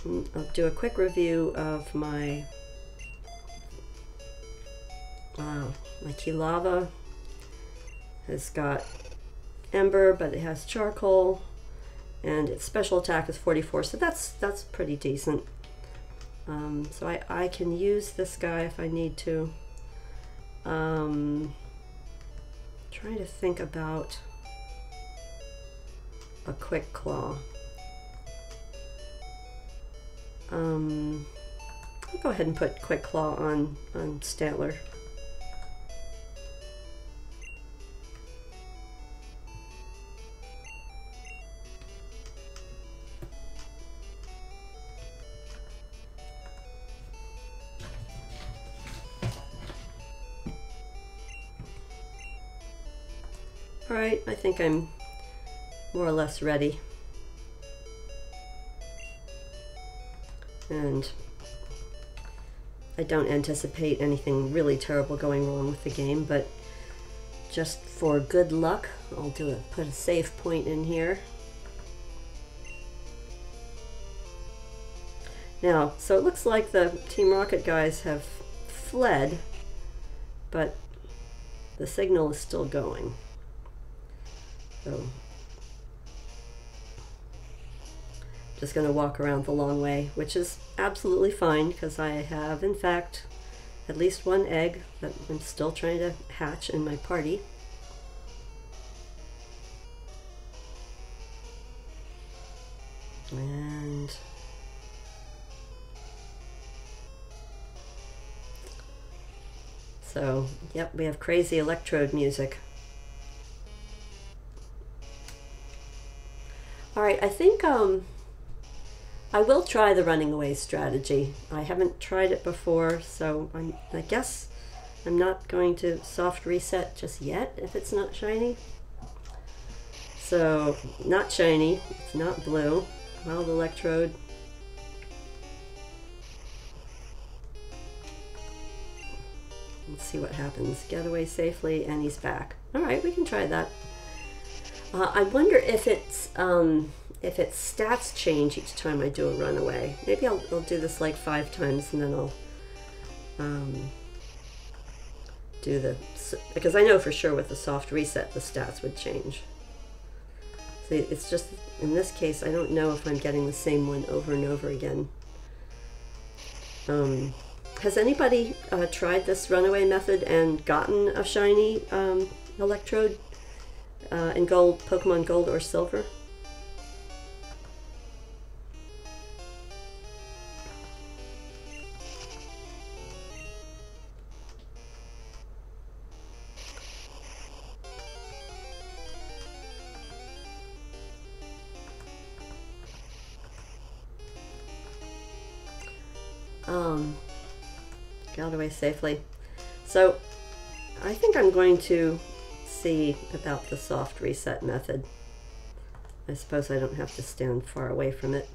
I'll do a quick review of my my Kilava. Has got Ember, but it has Charcoal, and its special attack is 44, so that's pretty decent. So I can use this guy if I need to. Trying to think about a Quick Claw. I'll go ahead and put Quick Claw on Stantler. Alright, I think I'm more or less ready. And I don't anticipate anything really terrible going wrong with the game, but just for good luck, I'll put a save point in here. Now, so it looks like the Team Rocket guys have fled, but the signal is still going. So just going to walk around the long way, which is absolutely fine because I have, in fact, at least one egg that I'm still trying to hatch in my party. And so, yep, we have crazy Electrode music. All right, I think I will try the running away strategy. I haven't tried it before, so I guess I'm not going to soft reset just yet if it's not shiny. So, not shiny, it's not blue. Wild Electrode. Let's see what happens. Get away safely, and he's back. All right, we can try that. I wonder if its stats change each time I do a runaway. Maybe I'll do this like 5 times, and then I'll do the, because I know for sure with the soft reset the stats would change. See, it's just in this case I don't know if I'm getting the same one over and over again. Has anybody tried this runaway method and gotten a shiny Electrode in Gold, Pokemon Gold or Silver? Got away safely. So I think I'm going to see about the soft reset method. I suppose I don't have to stand far away from it.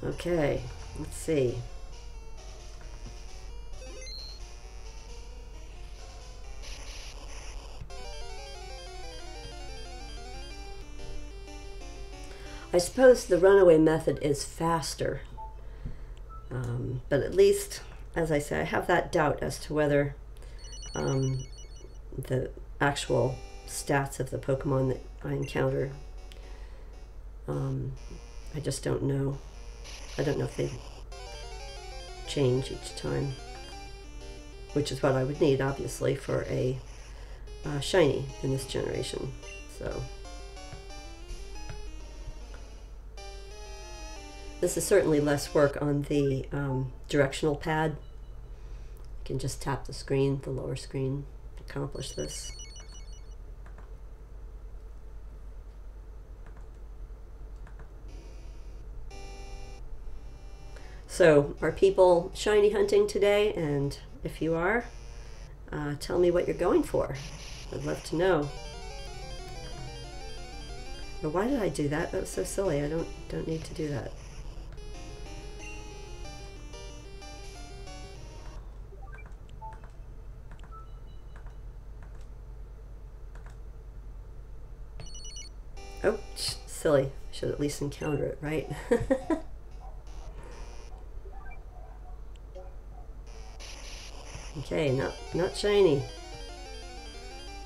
Okay, let's see. I suppose the runaway method is faster, but at least, as I say, I have that doubt as to whether the actual stats of the Pokemon that I encounter, I just don't know. I don't know if they change each time, which is what I would need, obviously, for a shiny in this generation. So this is certainly less work on the directional pad. You can just tap the screen, the lower screen, to accomplish this. So, are people shiny hunting today? And if you are, tell me what you're going for. I'd love to know. But why did I do that? That was so silly. I don't need to do that. Oh, silly. I should at least encounter it, right? Okay, not shiny.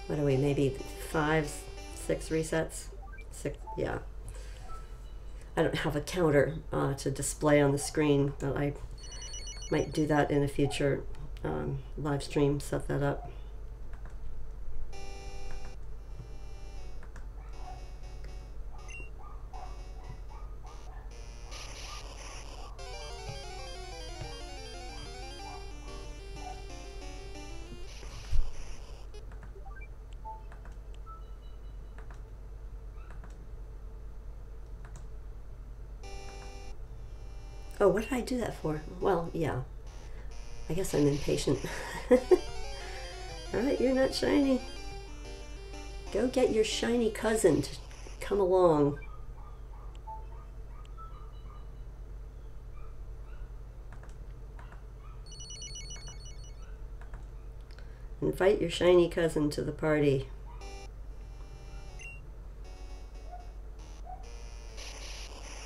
What are we, maybe 5, 6 resets? 6, yeah. I don't have a counter to display on the screen, but I might do that in a future live stream, set that up. Oh, what did I do that for? Well, yeah. I guess I'm impatient. Alright, you're not shiny. Go get your shiny cousin to come along. Invite your shiny cousin to the party.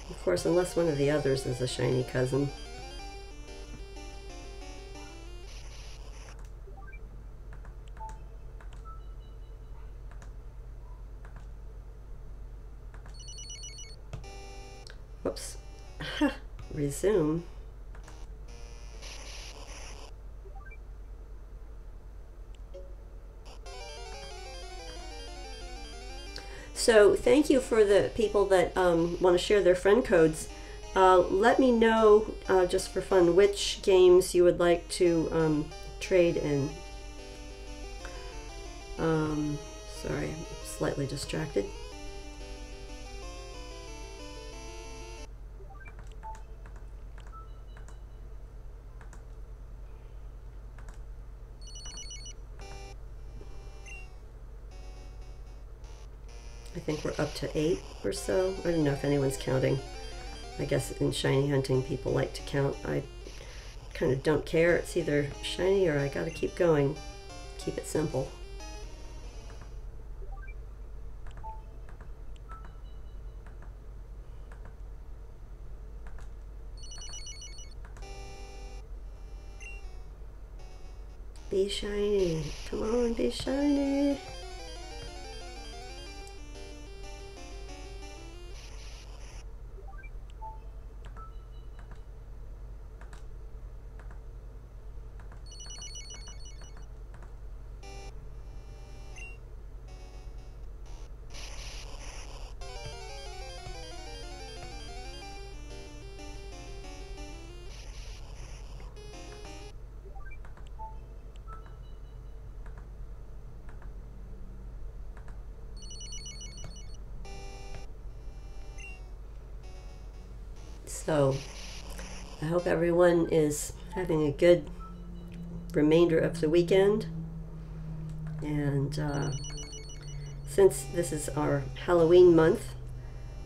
Of course, unless one of the others is a shiny cousin. Whoops. Resume. So thank you for the people that want to share their friend codes Let me know, just for fun, which games you would like to trade in. Sorry, I'm slightly distracted. I think we're up to 8 or so. I don't know if anyone's counting. I guess in shiny hunting people like to count. I kind of don't care. It's either shiny or I gotta keep going. Keep it simple. Be shiny. Come on, be shiny. So, I hope everyone is having a good remainder of the weekend. And since this is our Halloween month,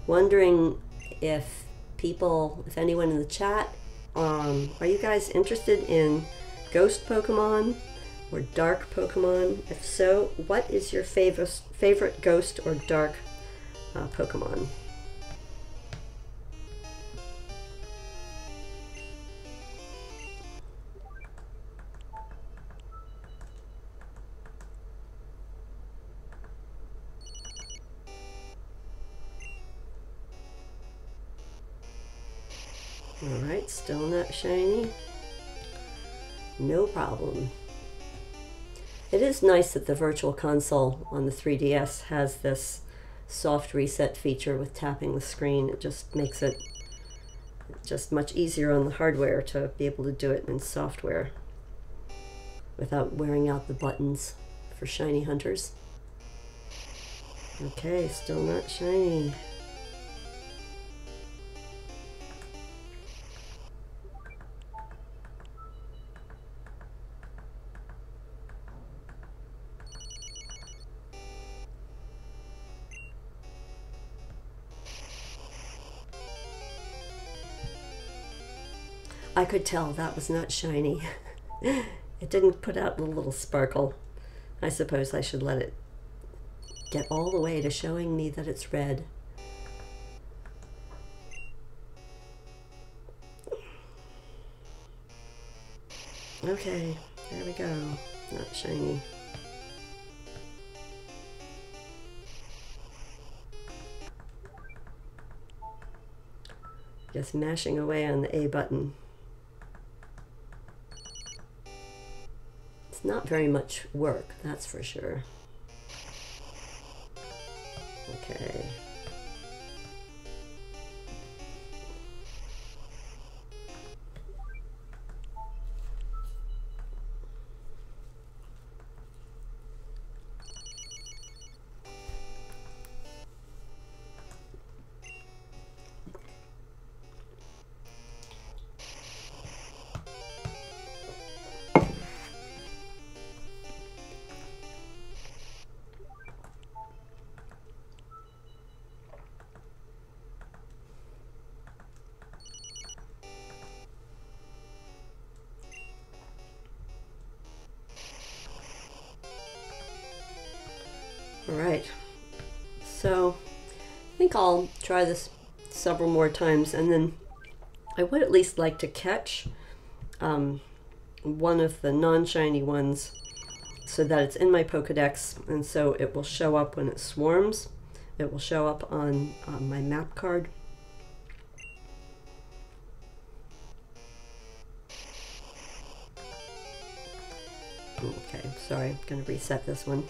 wondering if anyone in the chat, are you guys interested in ghost Pokemon or dark Pokemon? If so, what is your favorite ghost or dark Pokemon? Alright, still not shiny. No problem. It is nice that the Virtual Console on the 3DS has this soft reset feature with tapping the screen. It just makes it just much easier on the hardware to be able to do it in software without wearing out the buttons for shiny hunters. Okay, still not shiny. I could tell that was not shiny. It didn't put out the little sparkle. I suppose I should let it get all the way to showing me that it's red. Okay, there we go. Not shiny. Just mashing away on the A button. It's not very much work, that's for sure. Okay. Alright, so I think I'll try this several more times, and then I would at least like to catch one of the non-shiny ones so that it's in my Pokedex, and so it will show up when it swarms. It will show up on my map card. Okay, sorry, I'm going to reset this one.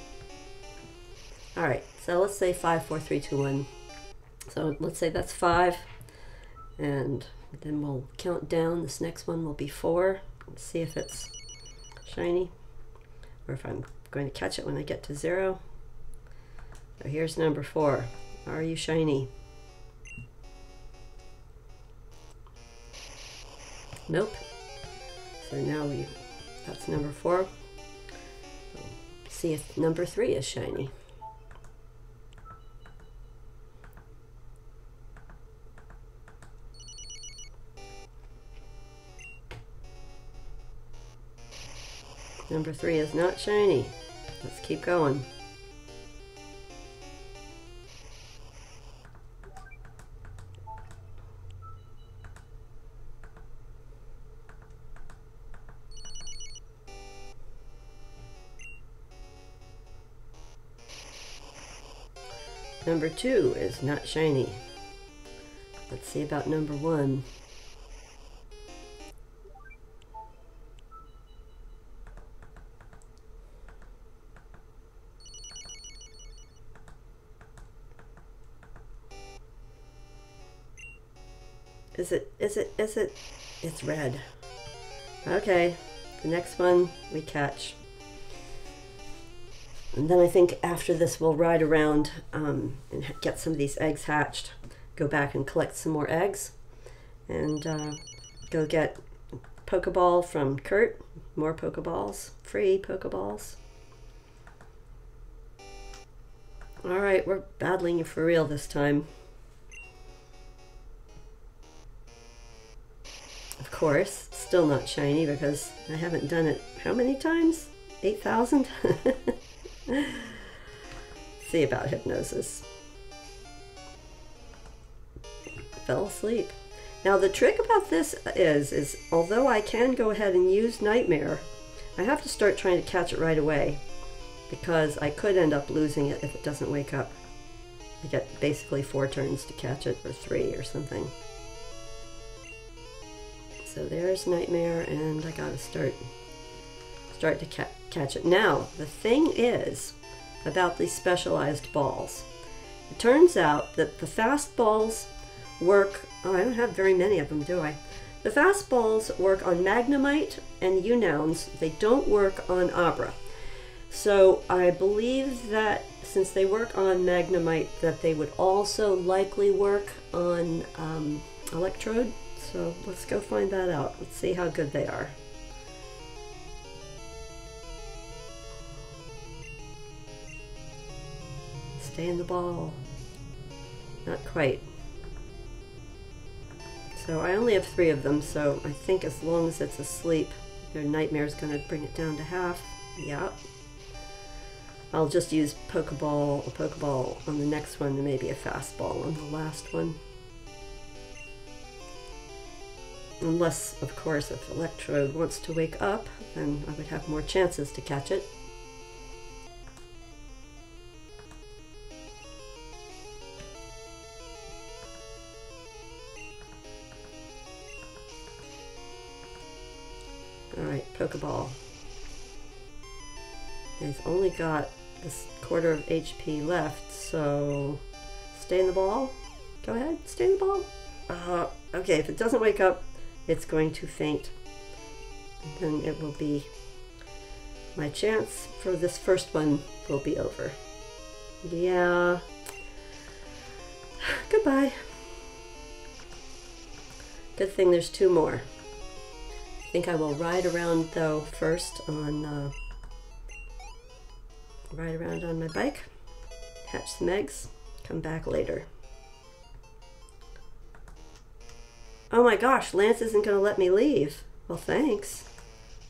Alright, so let's say 5, 4, 3, 2, 1. So let's say that's 5. And then we'll count down. This next one will be 4. Let's see if it's shiny or if I'm going to catch it when I get to 0. So here's number 4. Are you shiny? Nope. So now that's number 4. We'll see if number 3 is shiny. Number 3 is not shiny. Let's keep going. Number 2 is not shiny. Let's see about number 1. Is it? It's red. Okay, the next one we catch. And then I think after this we'll ride around and get some of these eggs hatched, go back and collect some more eggs, and go get Pokeball from Kurt, more Pokeballs, free Pokeballs. Alright, we're battling you for real this time. Of course, still not shiny because I haven't done it how many times? 8,000? See about hypnosis. Fell asleep. Now the trick about this is although I can go ahead and use Nightmare, I have to start trying to catch it right away because I could end up losing it if it doesn't wake up. I get basically 4 turns to catch it, or 3 or something. So there's Nightmare, and I gotta start to catch it. Now, the thing is about these specialized balls. It turns out that the fast balls work, oh, I don't have very many of them, do I? The fast balls work on Magnemite and Unouns. They don't work on Abra. So I believe that since they work on Magnemite, that they would also likely work on Electrode. So let's go find that out. Let's see how good they are. Stay in the ball. Not quite. So I only have 3 of them, so I think as long as it's asleep, their Nightmare is going to bring it down to half. Yeah. I'll just use a Pokeball on the next one, and maybe a fastball on the last one. Unless, of course, if Electrode wants to wake up, then I would have more chances to catch it. Alright, Pokeball. It's only got this quarter of HP left, so stay in the ball. Go ahead, stay in the ball. Okay, if it doesn't wake up, it's going to faint. And then it will be, my chance for this first one will be over. Yeah. Goodbye. Good thing there's 2 more. I think I will ride around though first on ride around on my bike, hatch some eggs, come back later. Oh my gosh, Lance isn't going to let me leave. Well, thanks.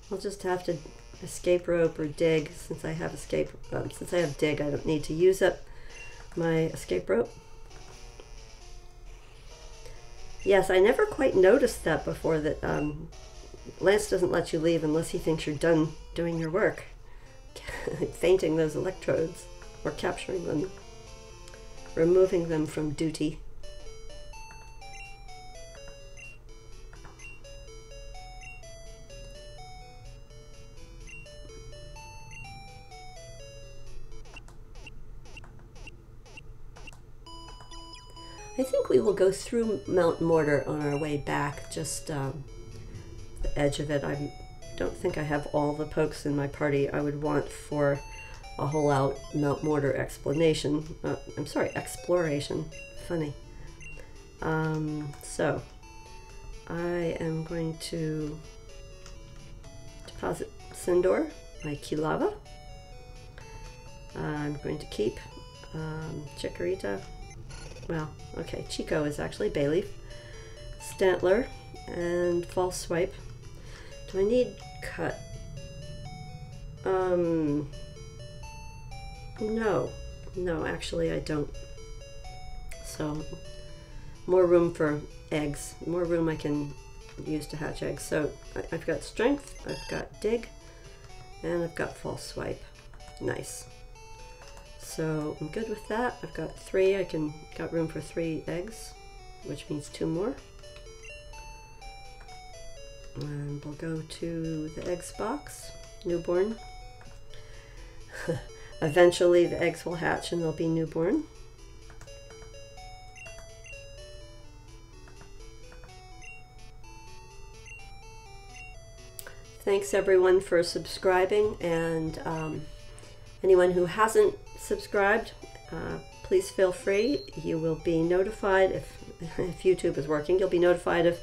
I'll just have to escape rope or dig since I have since I have dig. I don't need to use up my escape rope. Yes, I never quite noticed that before, that Lance doesn't let you leave unless he thinks you're done doing your work. Fainting those electrodes, or capturing them, removing them from duty. I think we will go through Mount Mortar on our way back, just the edge of it. I don't think I have all the pokes in my party I would want for a whole out Mount Mortar explanation. I'm sorry, exploration. Funny. So I am going to deposit Sindor, my key lava. I'm going to keep Chikorita. Well, okay, Chico is actually Bayleaf, Stantler, and False Swipe. Do I need Cut? No, actually I don't. So, more room for eggs, more room I can use to hatch eggs. So, I've got Strength, I've got Dig, and I've got False Swipe. Nice. So I'm good with that. I've got 3. Got room for 3 eggs, which means 2 more. And we'll go to the eggs box, newborn. Eventually the eggs will hatch and they'll be newborn. Thanks everyone for subscribing, and anyone who hasn't subscribed, please feel free. You will be notified if YouTube is working. You'll be notified of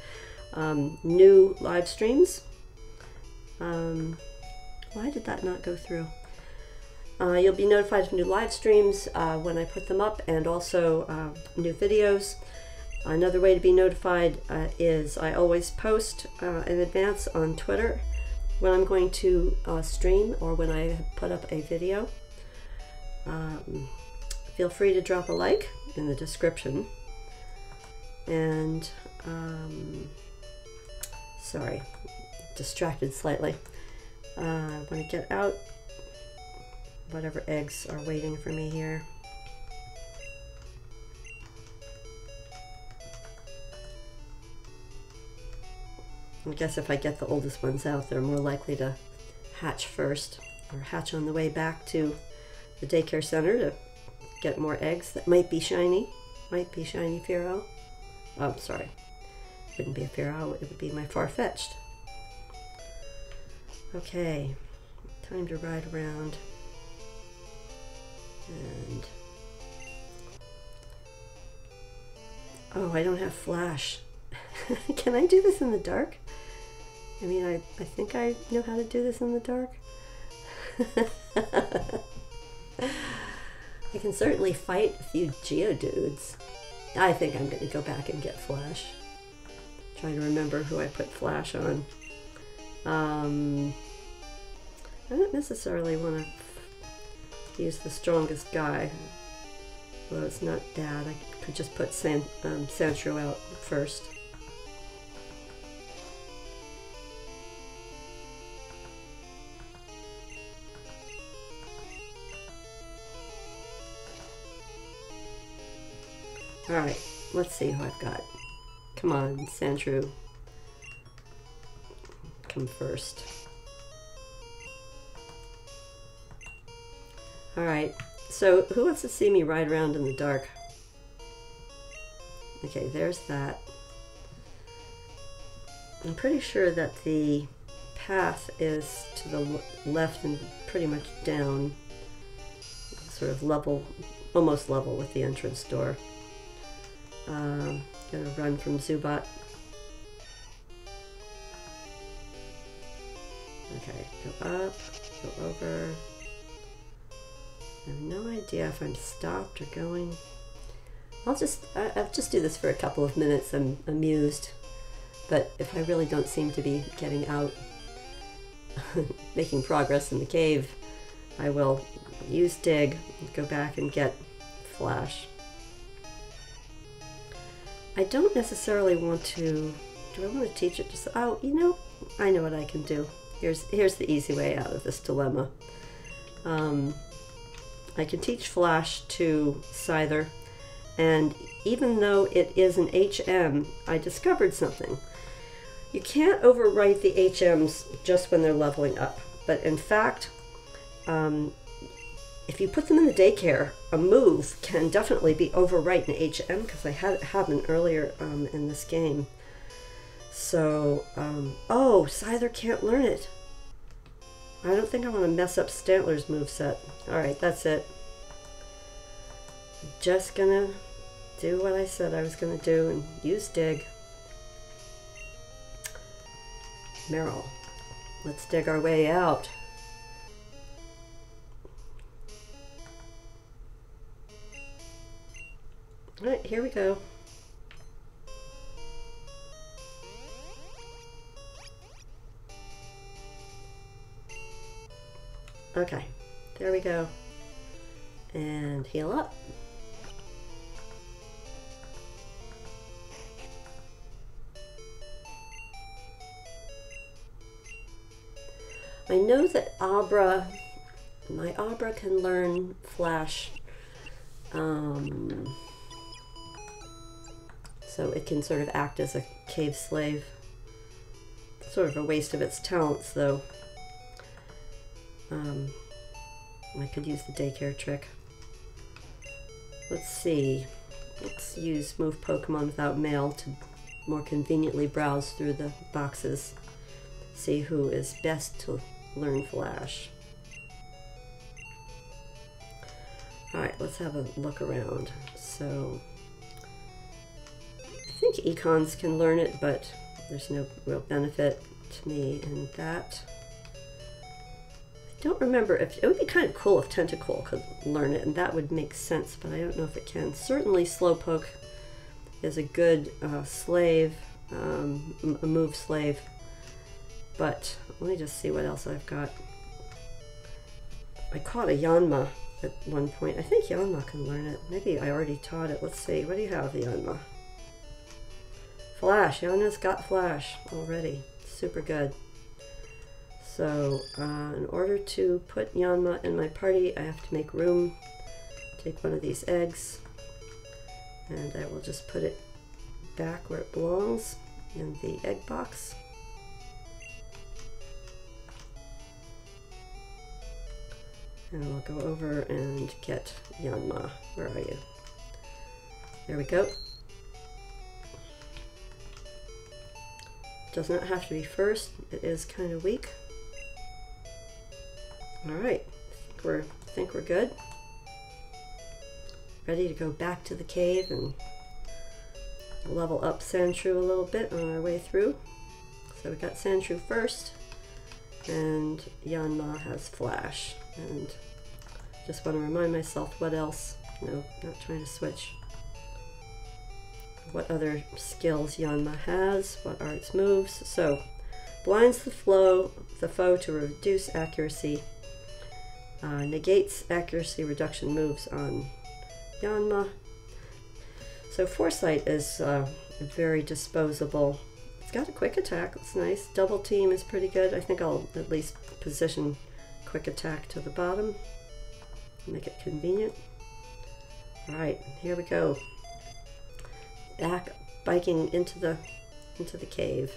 new live streams. Why did that not go through? You'll be notified of new live streams when I put them up, and also new videos. Another way to be notified is I always post in advance on Twitter when I'm going to stream or when I put up a video. Feel free to drop a like in the description. And sorry, distracted slightly. I want to get out whatever eggs are waiting for me here. I guess if I get the oldest ones out, they're more likely to hatch first, or hatch on the way back to the daycare center to get more eggs that might be shiny. Might be shiny Spearow. Oh, sorry. It wouldn't be a Spearow, it would be my Farfetch'd. Okay, time to ride around. And oh, I don't have flash. Can I do this in the dark? I mean, I think I know how to do this in the dark. I can certainly fight a few Geodudes. I think I'm going to go back and get Flash. Trying to remember who I put Flash on. I don't necessarily want to use the strongest guy. Well, it's not Dad. I could just put Sandshrew out first. Alright, let's see who I've got. Come on, Sandshrew. Come first. Alright, so who wants to see me ride around in the dark? Okay, there's that. I'm pretty sure that the path is to the left and pretty much down. Sort of level, almost level with the entrance door. Gonna run from Zubat. Okay, go up, go over. I have no idea if I'm stopped or going. I'll just do this for a couple of minutes. I'm amused, but if I really don't seem to be getting out, making progress in the cave, I will use Dig, go back and get Flash. I don't necessarily want to, do I want to teach it just, oh, you know, I know what I can do. Here's the easy way out of this dilemma. I can teach Flash to Scyther, and even though it is an HM, I discovered something. You can't overwrite the HMs just when they're leveling up, but in fact, if you put them in the daycare, a move can definitely be overwrite in HM, because I had it happen earlier in this game. So, oh, Scyther can't learn it. I don't think I want to mess up Stantler's moveset. Alright, that's it. Just gonna do what I said I was gonna do and use dig. Meryl. Let's dig our way out. Alright, here we go. Okay, there we go. And heal up. I know that Abra, my Abra can learn Flash, so it can sort of act as a cave slave. Sort of a waste of its talents, though. I could use the daycare trick. Let's see. Let's use Move Pokemon Without Mail to more conveniently browse through the boxes. See who is best to learn Flash. Alright, let's have a look around. So, I think Econs can learn it, but there's no real benefit to me in that. I don't remember if it would be kind of cool if Tentacool could learn it, and that would make sense, but I don't know if it can. Certainly Slowpoke is a good slave, a move slave, but let me just see what else I've got. I caught a Yanma at one point. I think Yanma can learn it. Maybe I already taught it. Let's see. What do you have, Yanma? Flash. Yanma's got Flash already. Super good. So, in order to put Yanma in my party, I have to make room. Take one of these eggs, and I will just put it back where it belongs in the egg box. And we'll go over and get Yanma. Where are you? There we go. Does not have to be first. It is kind of weak. Alright, I think we're good. Ready to go back to the cave and level up Sandshrew a little bit on our way through. So we got Sandshrew first, and Yanma has Flash. And just want to remind myself what else, no, not trying to switch. What other skills Yanma has, what are its moves. So, blinds the foe to reduce accuracy. Negates accuracy reduction moves on Yanma. So Foresight is very disposable. It's got a quick attack, that's nice. Double team is pretty good. I think I'll at least position quick attack to the bottom. Make it convenient. Alright, here we go. Back biking into the cave.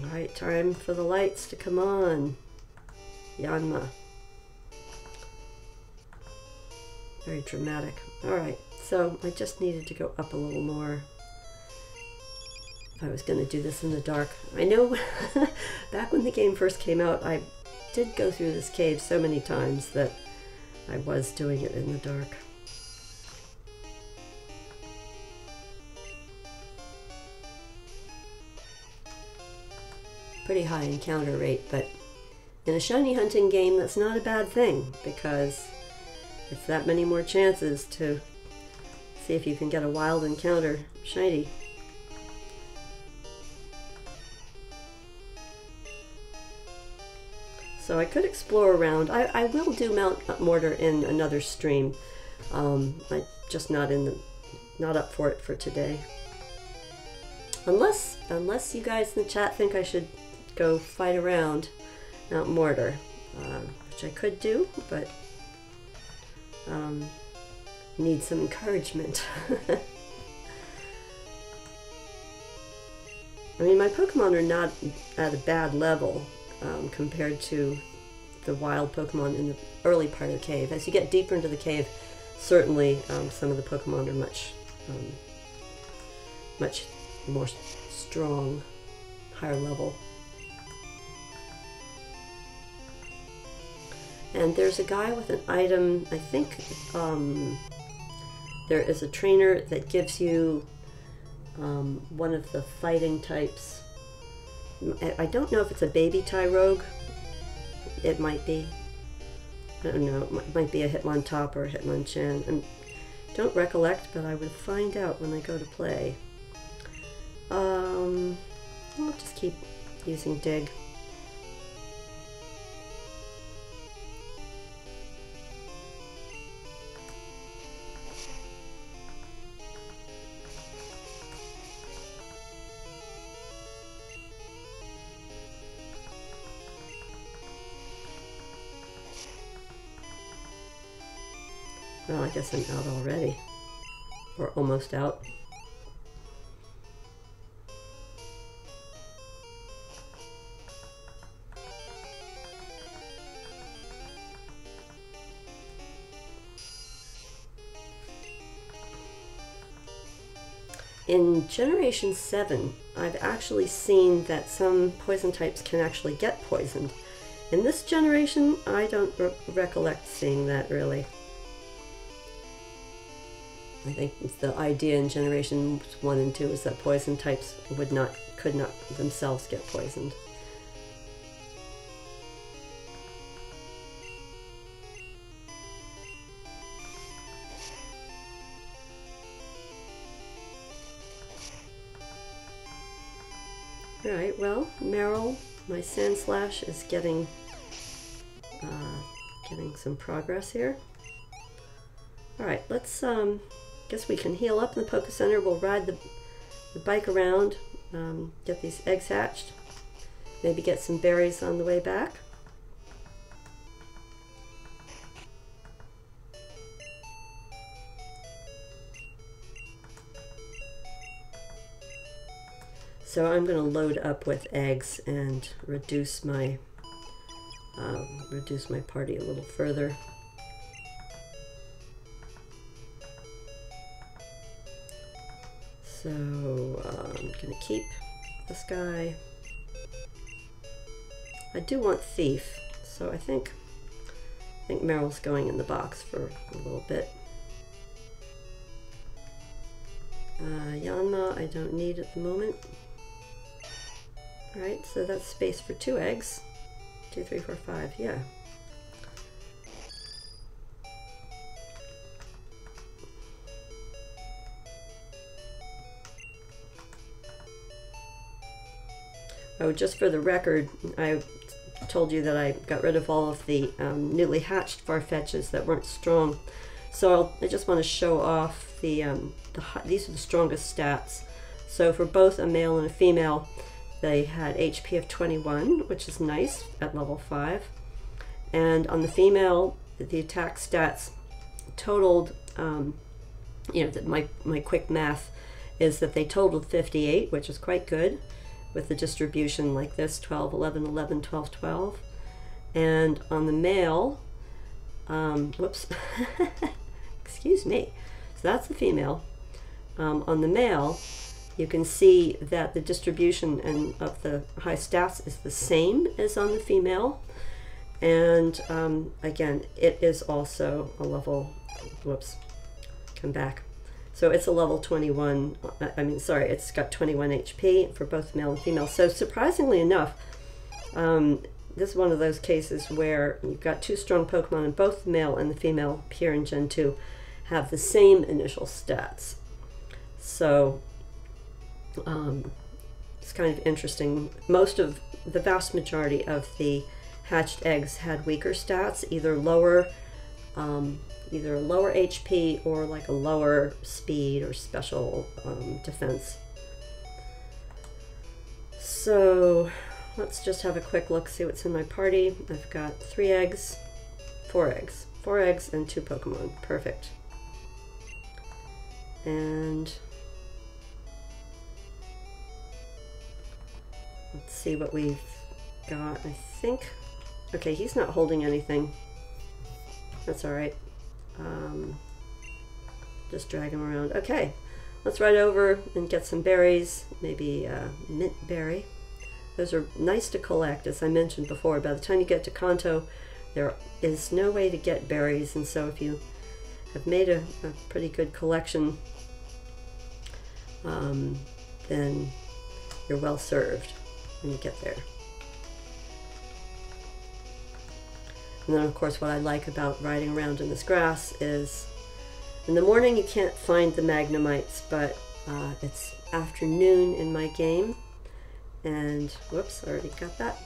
Alright, time for the lights to come on. Yanma. Very dramatic. Alright, so I just needed to go up a little more. I was going to do this in the dark. I know back when the game first came out, I did go through this cave so many times that I was doing it in the dark. Pretty high encounter rate, but in a shiny hunting game, that's not a bad thing, because it's that many more chances to see if you can get a wild encounter shiny. So I could explore around. I will do Mount Mortar in another stream. I'm just not up for it for today. Unless you guys in the chat think I should go fight around Mount Mortar, which I could do, but need some encouragement. I mean, my Pokemon are not at a bad level compared to the wild Pokemon in the early part of the cave. As you get deeper into the cave, certainly some of the Pokemon are much more strong, higher level. And there's a guy with an item, I think there is a trainer that gives you one of the fighting types. I don't know if it's a baby Tyrogue. It might be. I don't know. It might be a Hitmontop or a Hitmonchan. I don't recollect, but I would find out when I go to play. I'll just keep using Dig. Well, I guess I'm out already, or almost out. In Generation 7, I've actually seen that some poison types can actually get poisoned. In this generation, I don't recollect seeing that really. I think the idea in Generation 1 and 2 is that poison types could not themselves get poisoned. Alright, well, Meryl, my Sandslash, is getting some progress here. Alright, let's guess we can heal up in the Poke Center. We'll ride the bike around, get these eggs hatched, maybe get some berries on the way back. So I'm going to load up with eggs and reduce my party a little further. So I'm going to keep this guy. I do want Thief, so I think Meryl's going in the box for a little bit. Yanma I don't need at the moment. Alright, so that's space for 2 eggs. 2, 3, 4, 5, yeah. Oh, just for the record, I told you that I got rid of all of the newly hatched Farfetch'ds that weren't strong. So I just want to show off these are the strongest stats. So for both a male and a female, they had HP of 21, which is nice at level 5. And on the female, the attack stats totaled, you know, my quick math is that they totaled 58, which is quite good, with the distribution like this, 12, 11, 11, 12, 12. And on the male, whoops, excuse me, so that's the female. On the male, you can see that the distribution of the high stats is the same as on the female. And again, it is also a level, whoops, come back. So it's a level 21, it's got 21 HP for both male and female. So surprisingly enough, this is one of those cases where you've got 2 strong Pokemon and both the male and the female here in Gen 2 have the same initial stats. So it's kind of interesting. The vast majority of the hatched eggs had weaker stats, either lower HP or like a lower speed or special defense. So let's just have a quick look, see what's in my party. I've got 3 eggs, 4 eggs, 4 eggs and 2 Pokemon. Perfect. And see what we've got. I think, okay, he's not holding anything. That's all right. Just drag him around. Okay, let's ride over and get some berries, maybe mint berry. Those are nice to collect, as I mentioned before. By the time you get to Kanto, there is no way to get berries, and so if you have made a pretty good collection, then you're well served when you get there. And then, of course, what I like about riding around in this grass is in the morning you can't find the Magnemites, but it's afternoon in my game. And, whoops, I already got that.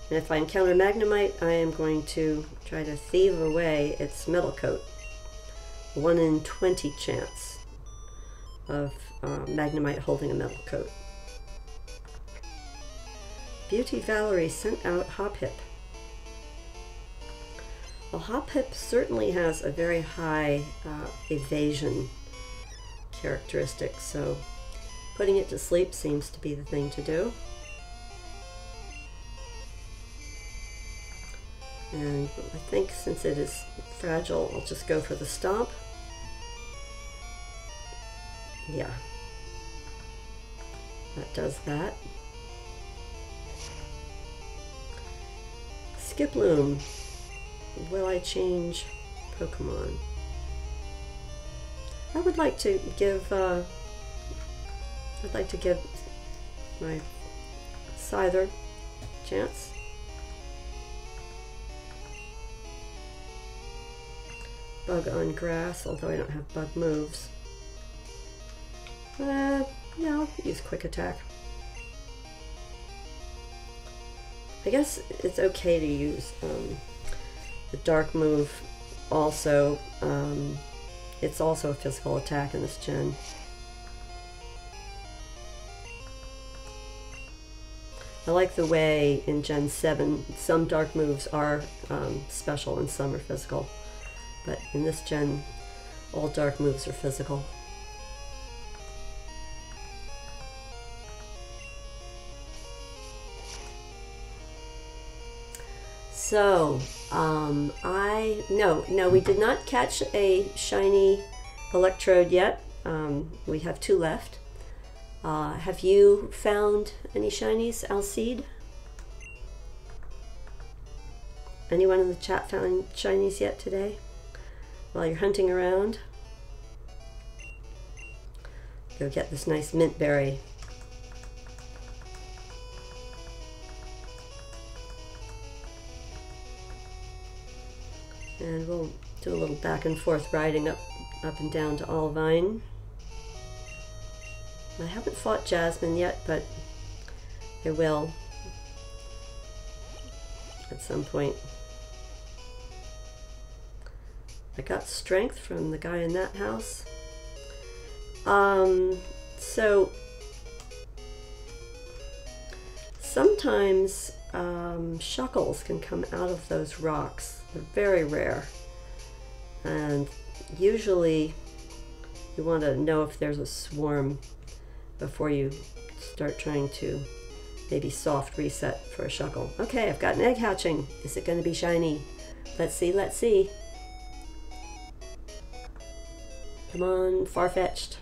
And if I encounter Magnemite, I am going to try to thieve away its metal coat. 1 in 20 chance of Magnemite holding a metal coat. Beauty Valerie sent out Hophip. Well, Hophip certainly has a very high evasion characteristic, so putting it to sleep seems to be the thing to do. And I think since it is fragile, I'll just go for the Stomp. Yeah, that does that. Skiploom. Will I change Pokemon? I would like to give my Scyther a chance. Bug on grass, although I don't have bug moves. Yeah, I'll use Quick Attack. I guess it's okay to use the Dark move also. It's also a physical attack in this gen. I like the way in Gen 7 some Dark moves are special and some are physical. But in this gen, all Dark moves are physical. So, no, we did not catch a shiny Electrode yet. We have 2 left. Have you found any shinies, Alcide? Anyone in the chat found shinies yet today? While you're hunting around, go get this nice mint berry. And we'll do a little back and forth riding up and down to Olivine. I haven't fought Jasmine yet, but I will at some point. I got strength from the guy in that house. So sometimes shuckles can come out of those rocks. They're very rare, and usually you want to know if there's a swarm before you start trying to maybe soft reset for a shuckle. Okay, I've got an egg hatching. Is it going to be shiny? Let's see, let's see. Come on, Farfetch'd.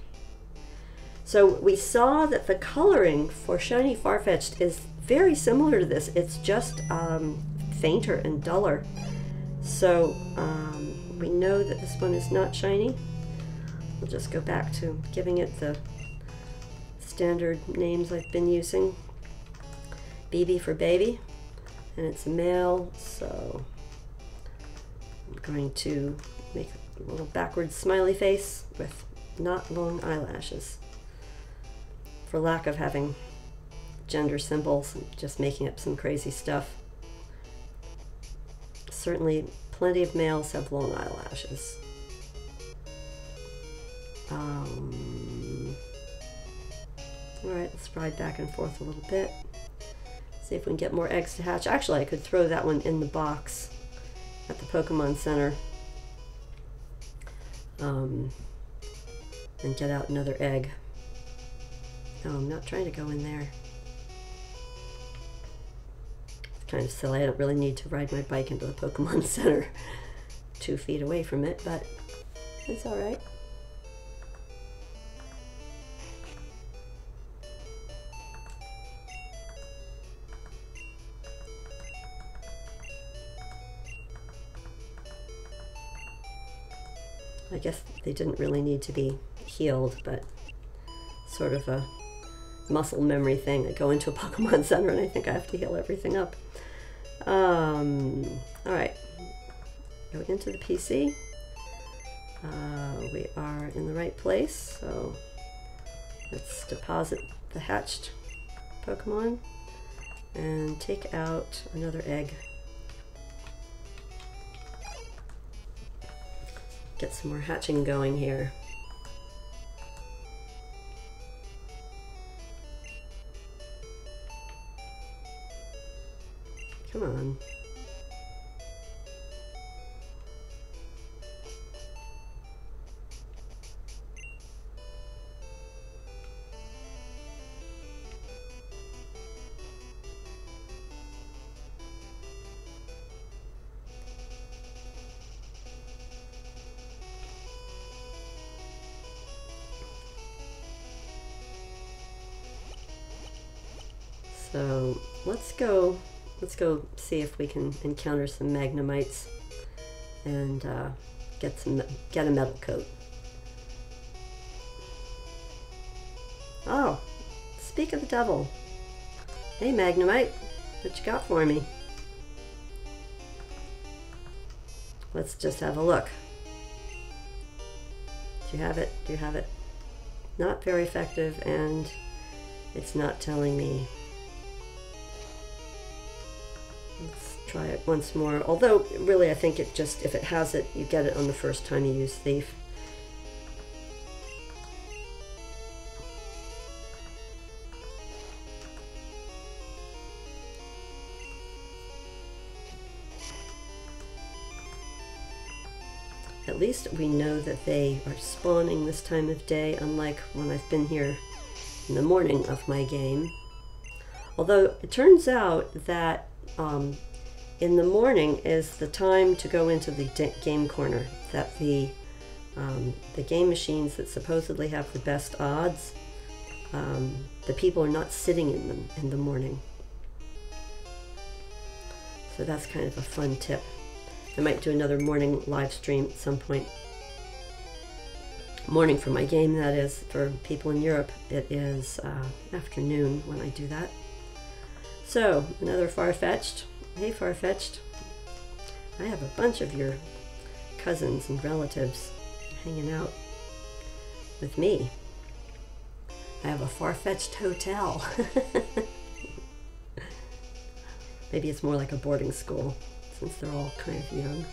So we saw that the coloring for Shiny Farfetch'd is very similar to this. It's just fainter and duller. So we know that this one is not shiny. We'll just go back to giving it the standard names I've been using. BB for baby, and it's a male, so I'm going to make a little backwards smiley face with not long eyelashes. For lack of having gender symbols, I'm just making up some crazy stuff. Certainly plenty of males have long eyelashes. Alright, let's ride back and forth a little bit. See if we can get more eggs to hatch. Actually, I could throw that one in the box at the Pokemon Center and get out another egg. No, I'm not trying to go in there. kind of silly. I don't really need to ride my bike into the Pokemon Center 2 feet away from it, but it's all right. I guess they didn't really need to be healed, but sort of a muscle memory thing. I go into a Pokemon Center and I think I have to heal everything up. All right, go into the PC. We are in the right place, so let's deposit the hatched Pokemon and take out another egg. Get some more hatching going here. Come on. So let's go see if we can encounter some Magnemites and get a metal coat. Oh, speak of the devil. Hey Magnemite, what you got for me? Let's just have a look. Do you have it? Do you have it? Not very effective, and it's not telling me. Let's try it once more. Although, really, I think it just, if it has it, you get it on the first time you use Thief. At least we know that they are spawning this time of day, unlike when I've been here in the morning of my game. Although it turns out that in the morning is the time to go into the game corner, that the game machines that supposedly have the best odds, the people are not sitting in them in the morning. So that's kind of a fun tip. I might do another morning live stream at some point. Morning for my game, that is. For people in Europe, it is afternoon when I do that. So, another Farfetch'd. Hey Farfetch'd. I have a bunch of your cousins and relatives hanging out with me. I have a Farfetch'd hotel. Maybe it's more like a boarding school, since they're all kind of young.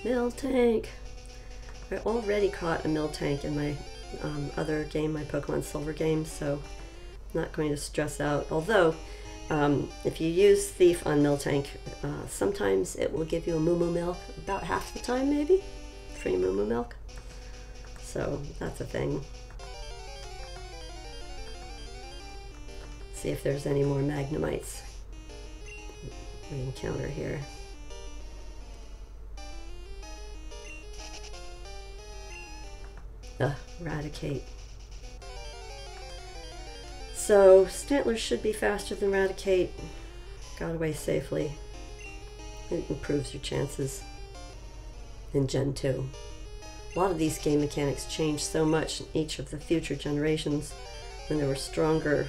Miltank! I already caught a Miltank in my other game, my Pokemon Silver game, so I'm not going to stress out. Although, if you use Thief on Miltank, sometimes it will give you a Moo Moo Milk, about half the time maybe? Free Moo Moo Milk. So that's a thing. See if there's any more Magnemites we encounter here. Eradicate. So Stantler should be faster than Eradicate. Got away safely. It improves your chances in Gen 2. A lot of these game mechanics changed so much in each of the future generations when there were stronger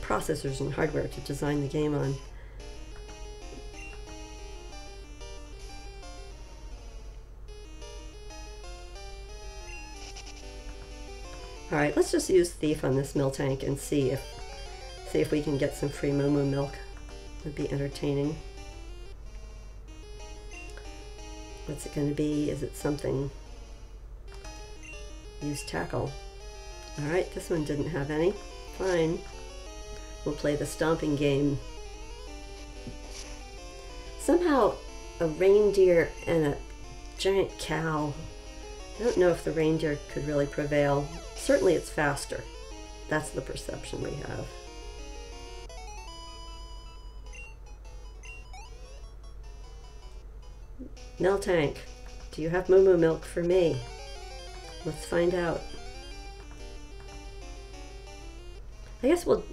processors and hardware to design the game on. Alright, let's just use Thief on this Miltank and see if we can get some free Moo Moo Milk. Would be entertaining. What's it going to be? Is it something? Use Tackle. Alright, this one didn't have any. Fine. We'll play the stomping game. Somehow, a reindeer and a giant cow. I don't know if the reindeer could really prevail. Certainly it's faster. That's the perception we have. Miltank, do you have Moo Moo milk for me? Let's find out. I guess we'll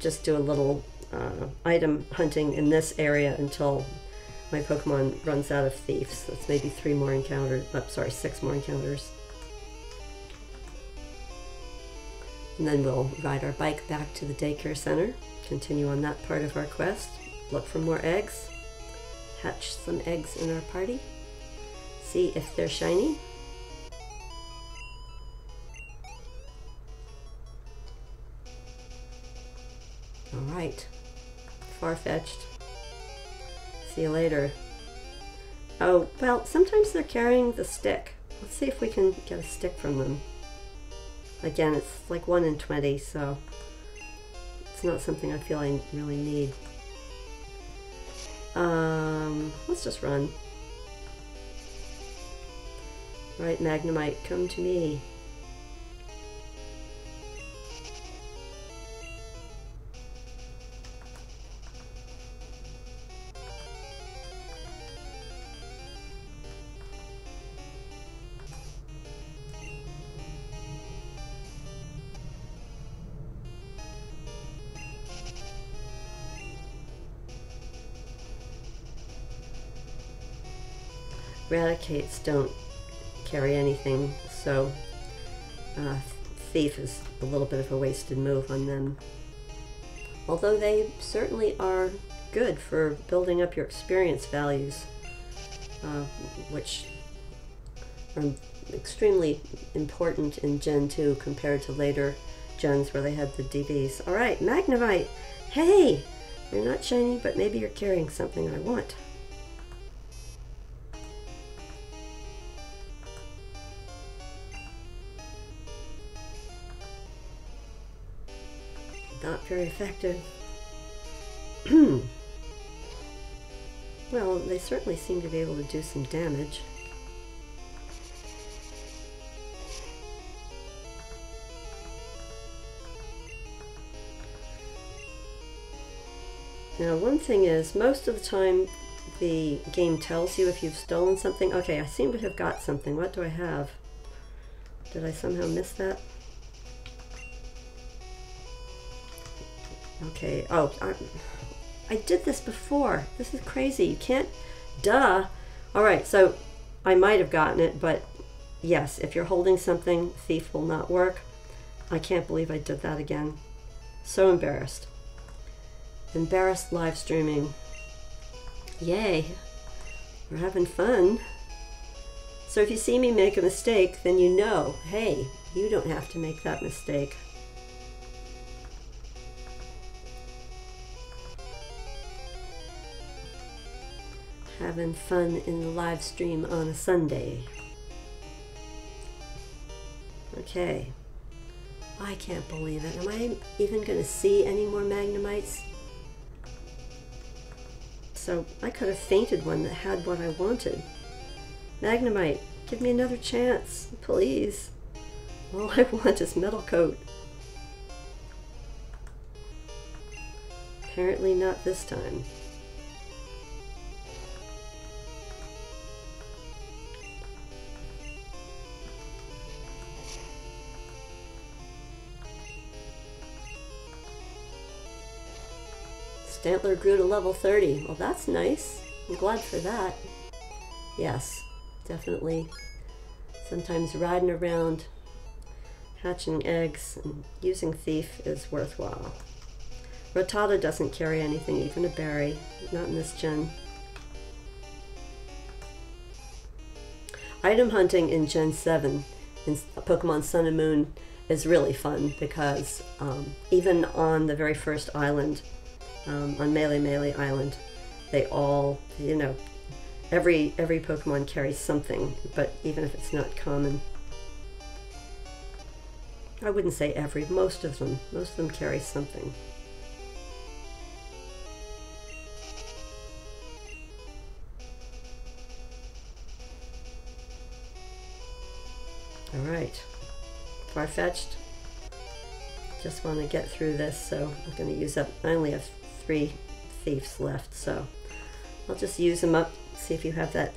just do a little item hunting in this area until my Pokemon runs out of thieves. That's maybe 3 more encounters. Oh, sorry, 6 more encounters. And then we'll ride our bike back to the daycare center, continue on that part of our quest, look for more eggs, hatch some eggs in our party, see if they're shiny. Alright, Farfetch'd. See you later. Oh, well, sometimes they're carrying the stick. Let's see if we can get a stick from them. Again, it's like 1 in 20, so it's not something I feel I really need. Let's just run. Right, Magnemite, come to me. Eradicates don't carry anything, so Thief is a little bit of a wasted move on them. Although they certainly are good for building up your experience values, which are extremely important in Gen 2 compared to later gens where they had the DVs. Alright, Magnemite! Hey! You're not shiny, but maybe you're carrying something I want. Not very effective. Well, they certainly seem to be able to do some damage. Now, one thing is, most of the time the game tells you if you've stolen something. Okay, I seem to have got something. What do I have? Did I somehow miss that? Okay, oh, I did this before. This is crazy. You can't, duh. Alright, so I might have gotten it, but yes, if you're holding something, Thief will not work. I can't believe I did that again. So embarrassed. Embarrassed live streaming. Yay, we're having fun. So if you see me make a mistake, then you know, hey, you don't have to make that mistake. Having fun in the live stream on a Sunday. Okay. I can't believe it. Am I even going to see any more Magnemites? So I could have fainted one that had what I wanted. Magnemite, give me another chance, please. All I want is Metal Coat. Apparently not this time. Stantler grew to level 30. Well, that's nice. I'm glad for that. Yes, definitely. Sometimes riding around, hatching eggs, and using Thief is worthwhile. Rattata doesn't carry anything, even a berry. Not in this gen. Item hunting in Gen 7 in Pokemon Sun and Moon is really fun because even on the very first island, on Melee Island, they all, you know, every Pokemon carries something, but even if it's not common. I wouldn't say every, most of them carry something. All right, Farfetch'd. Just want to get through this, so I'm going to use up, I only have 3 thieves left, so I'll just use them up. See if you have that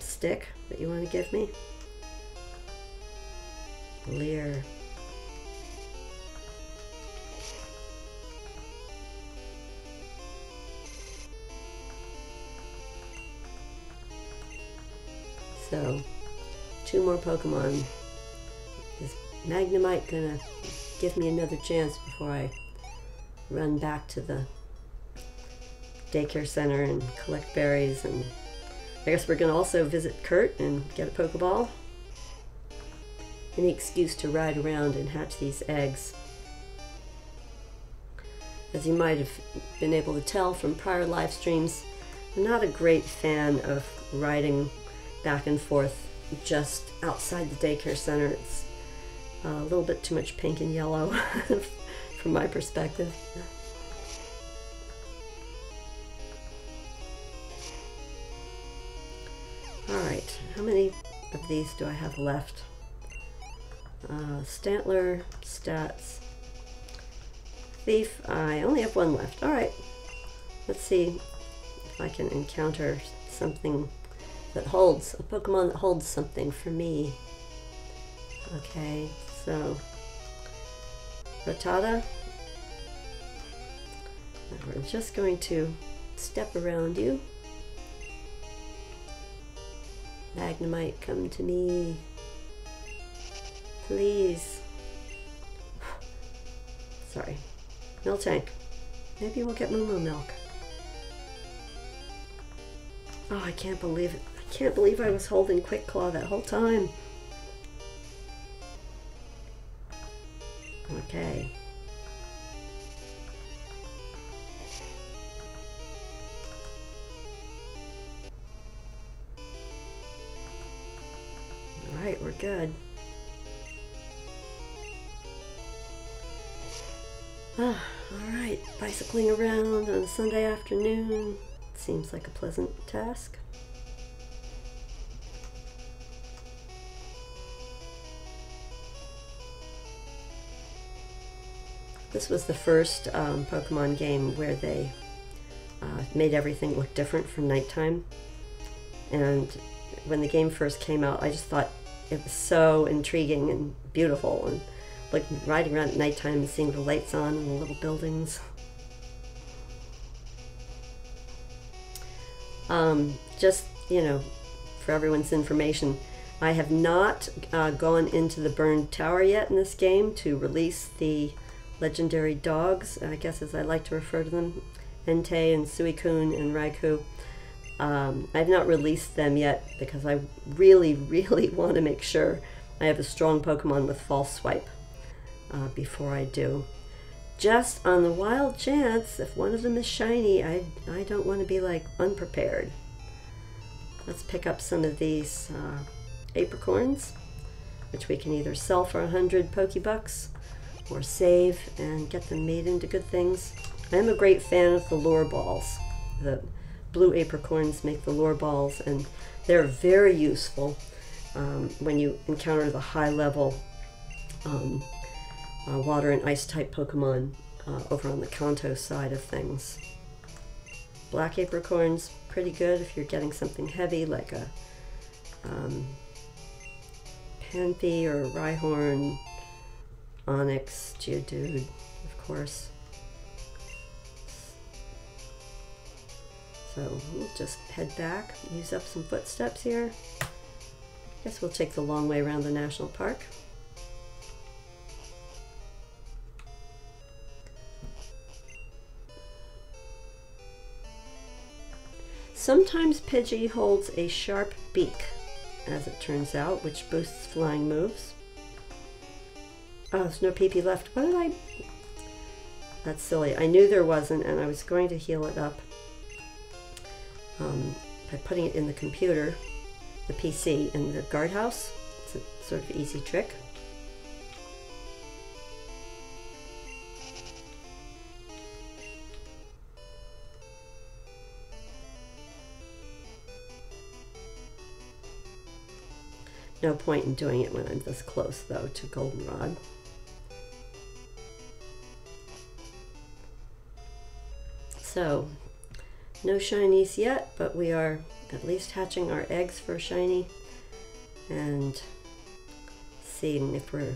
stick that you want to give me. Leer. So, 2 more Pokemon. Is Magnemite gonna give me another chance before I run back to the daycare center and collect berries? And I guess we're gonna also visit Kurt and get a Pokeball. Any excuse to ride around and hatch these eggs. As you might have been able to tell from prior live streams, I'm not a great fan of riding back and forth just outside the daycare center. It's a little bit too much pink and yellow from my perspective. Alright, how many of these do I have left? Stantler, stats, thief, I only have 1 left. Alright, let's see if I can encounter something that holds, a Pokemon that holds something for me. Okay, so Rattata. We're just going to step around you. Magnemite, come to me. Please. Sorry. Miltank. Maybe we'll get Moo Milk. Oh, I can't believe it. I can't believe I was holding Quick Claw that whole time. Okay. Alright, we're good. Alright, bicycling around on a Sunday afternoon. Seems like a pleasant task. This was the first Pokemon game where they made everything look different for nighttime. And when the game first came out, I just thought it was so intriguing and beautiful, and like riding around at nighttime and seeing the lights on in the little buildings. Just, you know, for everyone's information, I have not gone into the burned tower yet in this game to release the legendary dogs, I guess as I like to refer to them, Entei and Suicune and Raikou. I've not released them yet because I really want to make sure I have a strong Pokemon with False Swipe before I do. Just on the wild chance, if one of them is shiny, I don't want to be like unprepared. Let's pick up some of these apricorns, which we can either sell for 100 Pokebucks or save and get them made into good things. I am a great fan of the lure balls. The blue apricorns make the lure balls, and they're very useful when you encounter the high level water and ice type Pokemon over on the Kanto side of things. Black apricorns, pretty good if you're getting something heavy like a Panpy or Rhyhorn, Onyx, Geodude, of course. So we'll just head back, use up some footsteps here. Guess we'll take the long way around the national park. Sometimes Pidgey holds a sharp beak, as it turns out, which boosts flying moves. Oh, there's no PP left. What did I... That's silly. I knew there wasn't, and I was going to heal it up by putting it in the computer, the PC, in the guardhouse. It's a sort of easy trick. no point in doing it when I'm this close, though, to goldenrod. So, no shinies yet, but we are at least hatching our eggs for shiny and seeing if we're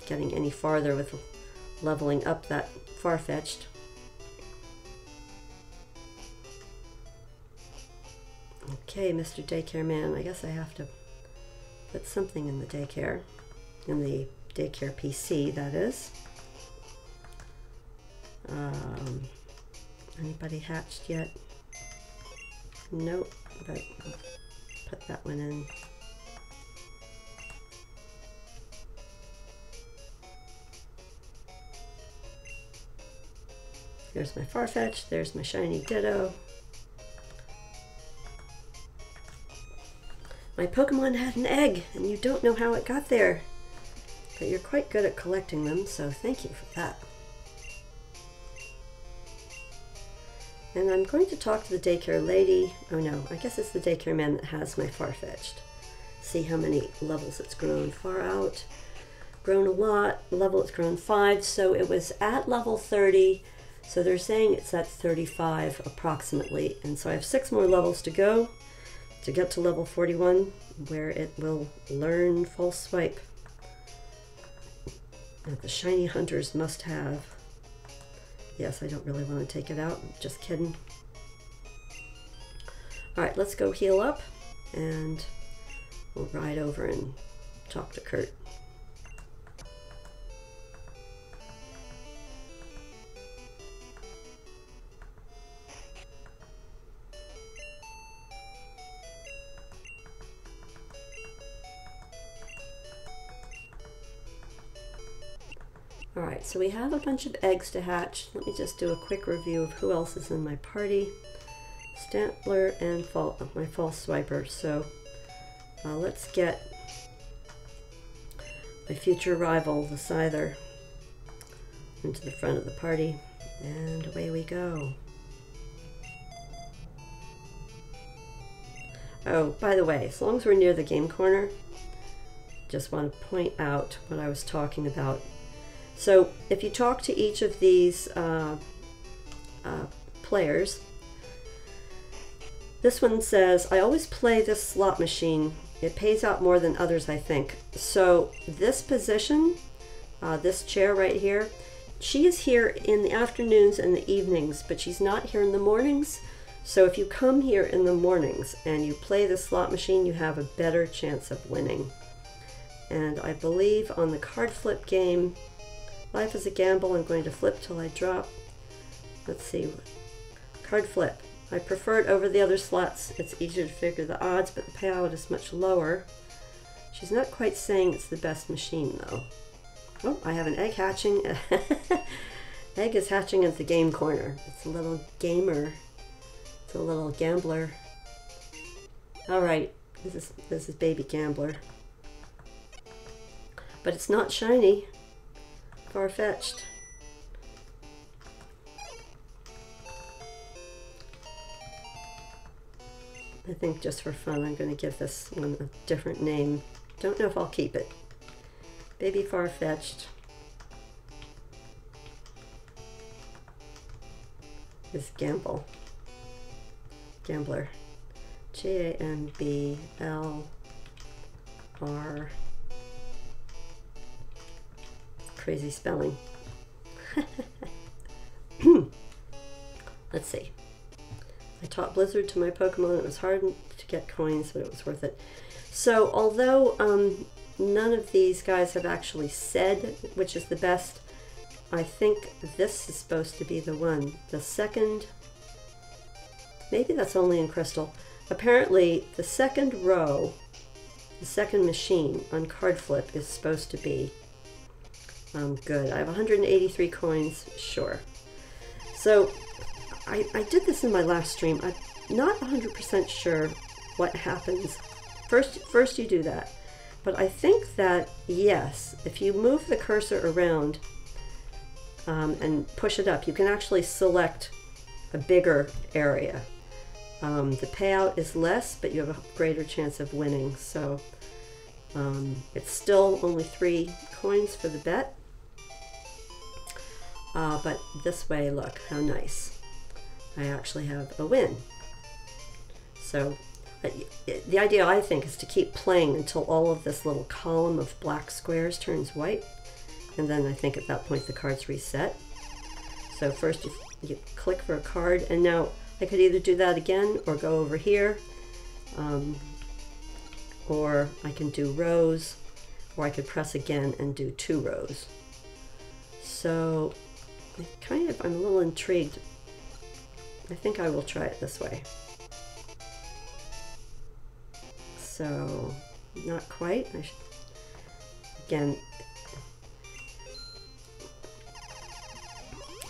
getting any farther with leveling up that Farfetch'd. Okay, Mr. Daycare Man, I guess I have to put something in the daycare PC, that is. Anybody hatched yet? Nope, but I'll put that one in. There's my Farfetch'd, there's my Shiny Ditto. My Pokemon had an egg, and you don't know how it got there. But you're quite good at collecting them, so thank you for that. And I'm going to talk to the daycare lady. Oh no, I guess it's the daycare man that has my Farfetch'd. See how many levels it's grown. Far out. Grown a lot. Level it's grown 5, so it was at level 30. So they're saying it's at 35 approximately. And so I have 6 more levels to go to get to level 41, where it will learn False Swipe. That the shiny hunters must have. Yes, I don't really want to take it out. Just kidding. Alright, let's go heal up, and we'll ride over and talk to Kurt. Alright, so we have a bunch of eggs to hatch. Let me just do a quick review of who else is in my party. Stantler and my False Swiper. So let's get my future rival, the Scyther, into the front of the party. And away we go. Oh, by the way, as long as we're near the game corner, just want to point out what I was talking about. So if you talk to each of these players, this one says, I always play this slot machine. It pays out more than others, I think. So this position, this chair right here, she is here in the afternoons and the evenings, but she's not here in the mornings. So if you come here in the mornings and you play the slot machine, you have a better chance of winning. And I believe on the card flip game, life is a gamble. I'm going to flip till I drop. Let's see. Card flip. I prefer it over the other slots. It's easier to figure the odds, but the payout is much lower. She's not quite saying it's the best machine, though. Oh, I have an egg hatching. Egg is hatching at the game corner. It's a little gamer. It's a little gambler. All right, this is baby gambler. But it's not shiny. Farfetch'd. I think just for fun, I'm going to give this one a different name. Don't know if I'll keep it. Baby Farfetch'd is Gambler. G-A-M-B-L-R. Crazy spelling. Let's see. I taught Blizzard to my Pokemon. It was hard to get coins, but it was worth it. So although none of these guys have actually said which is the best, I think this is supposed to be the one. The second, maybe that's only in Crystal. Apparently the second row, the second machine on card flip is supposed to be good. I have 183 coins, sure. So I did this in my last stream. I'm not 100% sure what happens. First you do that. But I think that, yes, if you move the cursor around and push it up, you can actually select a bigger area. The payout is less, but you have a greater chance of winning. So It's still only 3 coins for the bet. But this way, look how nice. I actually have a win. So the idea, I think, is to keep playing until all of this little column of black squares turns white. And then I think at that point the cards reset. So first you click for a card, and now I could either do that again or go over here. Or I can do rows, or I could press again and do 2 rows. So I'm a little intrigued. I think I will try it this way. So, not quite. Again,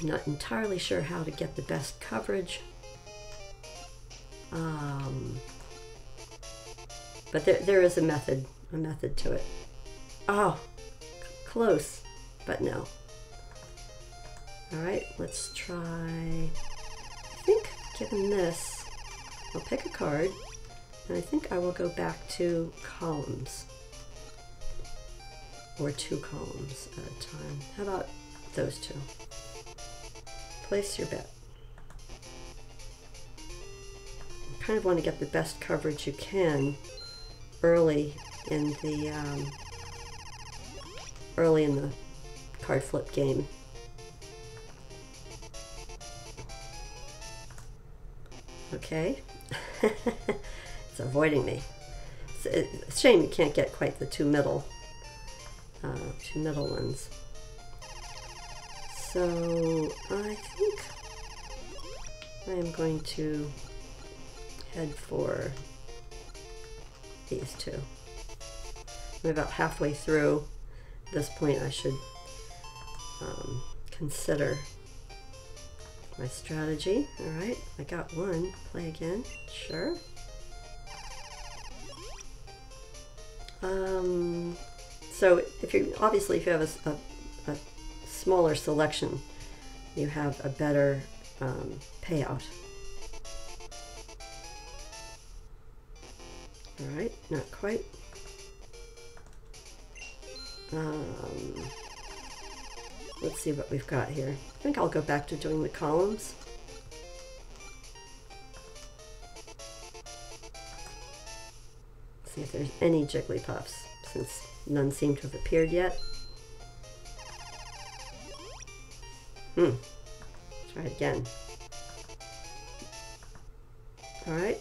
I'm not entirely sure how to get the best coverage. But there is a method to it. Oh, close, but no. All right, let's try. I think, given this, I'll pick a card, and I think I will go back to columns, or 2 columns at a time. How about those 2? Place your bet. You kind of want to get the best coverage you can early in the card flip game. Okay, it's avoiding me. It's a shame you can't get quite the two middle ones. So I think I am going to head for these 2. I'm about halfway through. At this point I should consider my strategy. All right, I got 1. Play again. Sure. So if you have a smaller selection, you have a better payout. All right, not quite. Let's see what we've got here. I think I'll go back to doing the columns. See if there's any Jigglypuffs, since none seem to have appeared yet. Try it again. All right,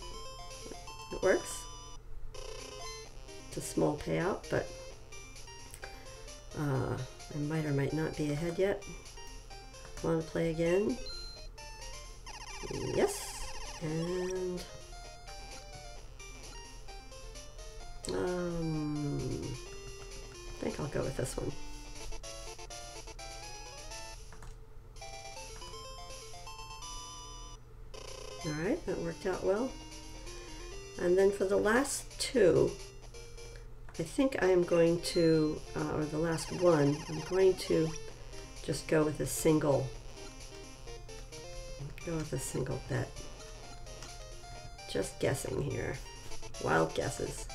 it works. It's a small payout, but I might or might not be ahead yet. Want to play again? Yes, and I think I'll go with this one. All right, that worked out well. And then for the last 2, I think I am going to, or the last one, I'm going to just go with a single bet. Just guessing here. Wild guesses.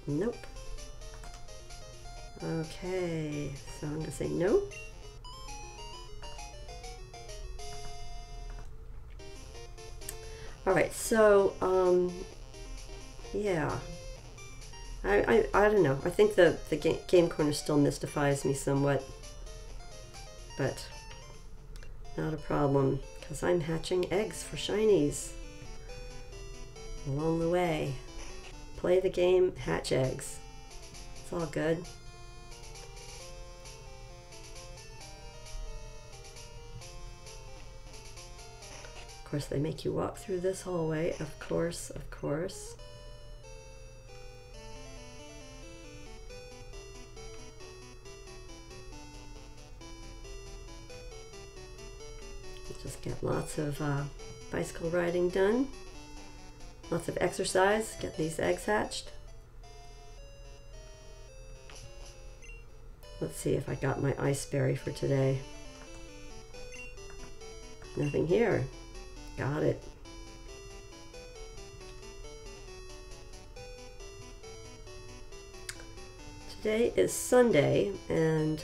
Nope. Okay, so I'm going to say no. All right, so, yeah. I don't know. I think the game corner still mystifies me somewhat, but not a problem, because I'm hatching eggs for shinies along the way. Play the game, hatch eggs. It's all good. Of course, they make you walk through this hallway. Of course, of course. Just get lots of bicycle riding done. Lots of exercise. Get these eggs hatched. Let's see if I got my ice berry for today. Nothing here. Got it. Today is Sunday, and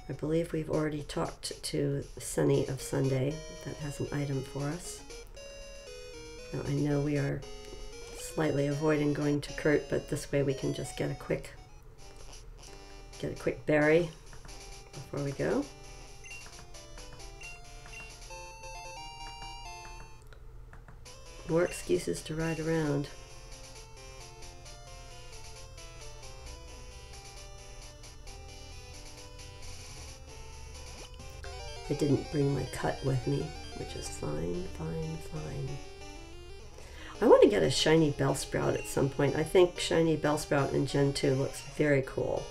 I believe we've already talked to Sunny of Sunday that has an item for us. Now I know we are slightly avoiding going to Kurt, but this way we can just get a quick berry before we go. More excuses to ride around. I didn't bring my cut with me, which is fine. I want to get a shiny Bellsprout at some point. I think shiny Bellsprout in Gen 2 looks very cool.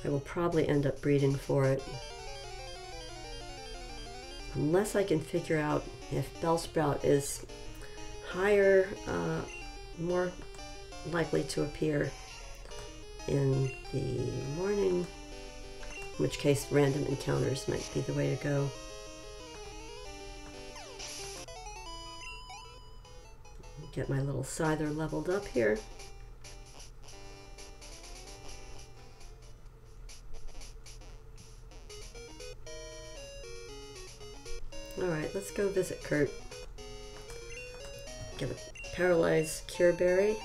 I will probably end up breeding for it. Unless I can figure out if Bellsprout is higher, more likely to appear in the morning, in which case random encounters might be the way to go. Get my little Scyther leveled up here. Alright, let's go visit Kurt. Get a Paralyzed Cure Berry.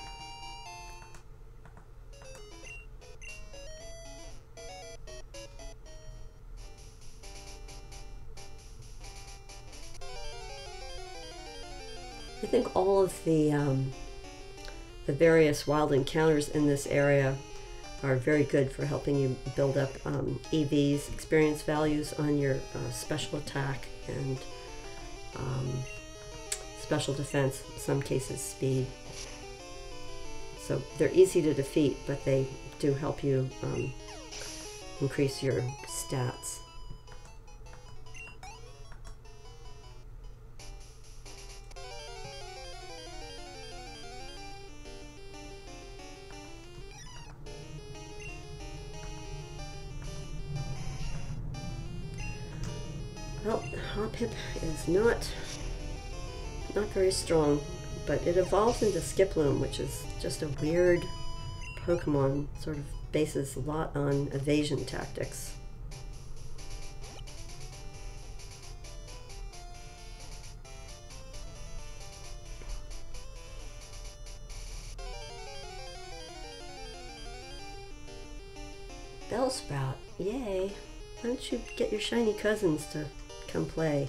I think all of the various wild encounters in this area are very good for helping you build up EVs, experience values on your special attack and special defense, in some cases speed. So they're easy to defeat, but they do help you increase your stats. Well, Hoppip is not very strong, but it evolves into Skiploom, which is just a weird Pokemon, sort of bases a lot on evasion tactics. Bellsprout, yay! Why don't you get your shiny cousins to come play?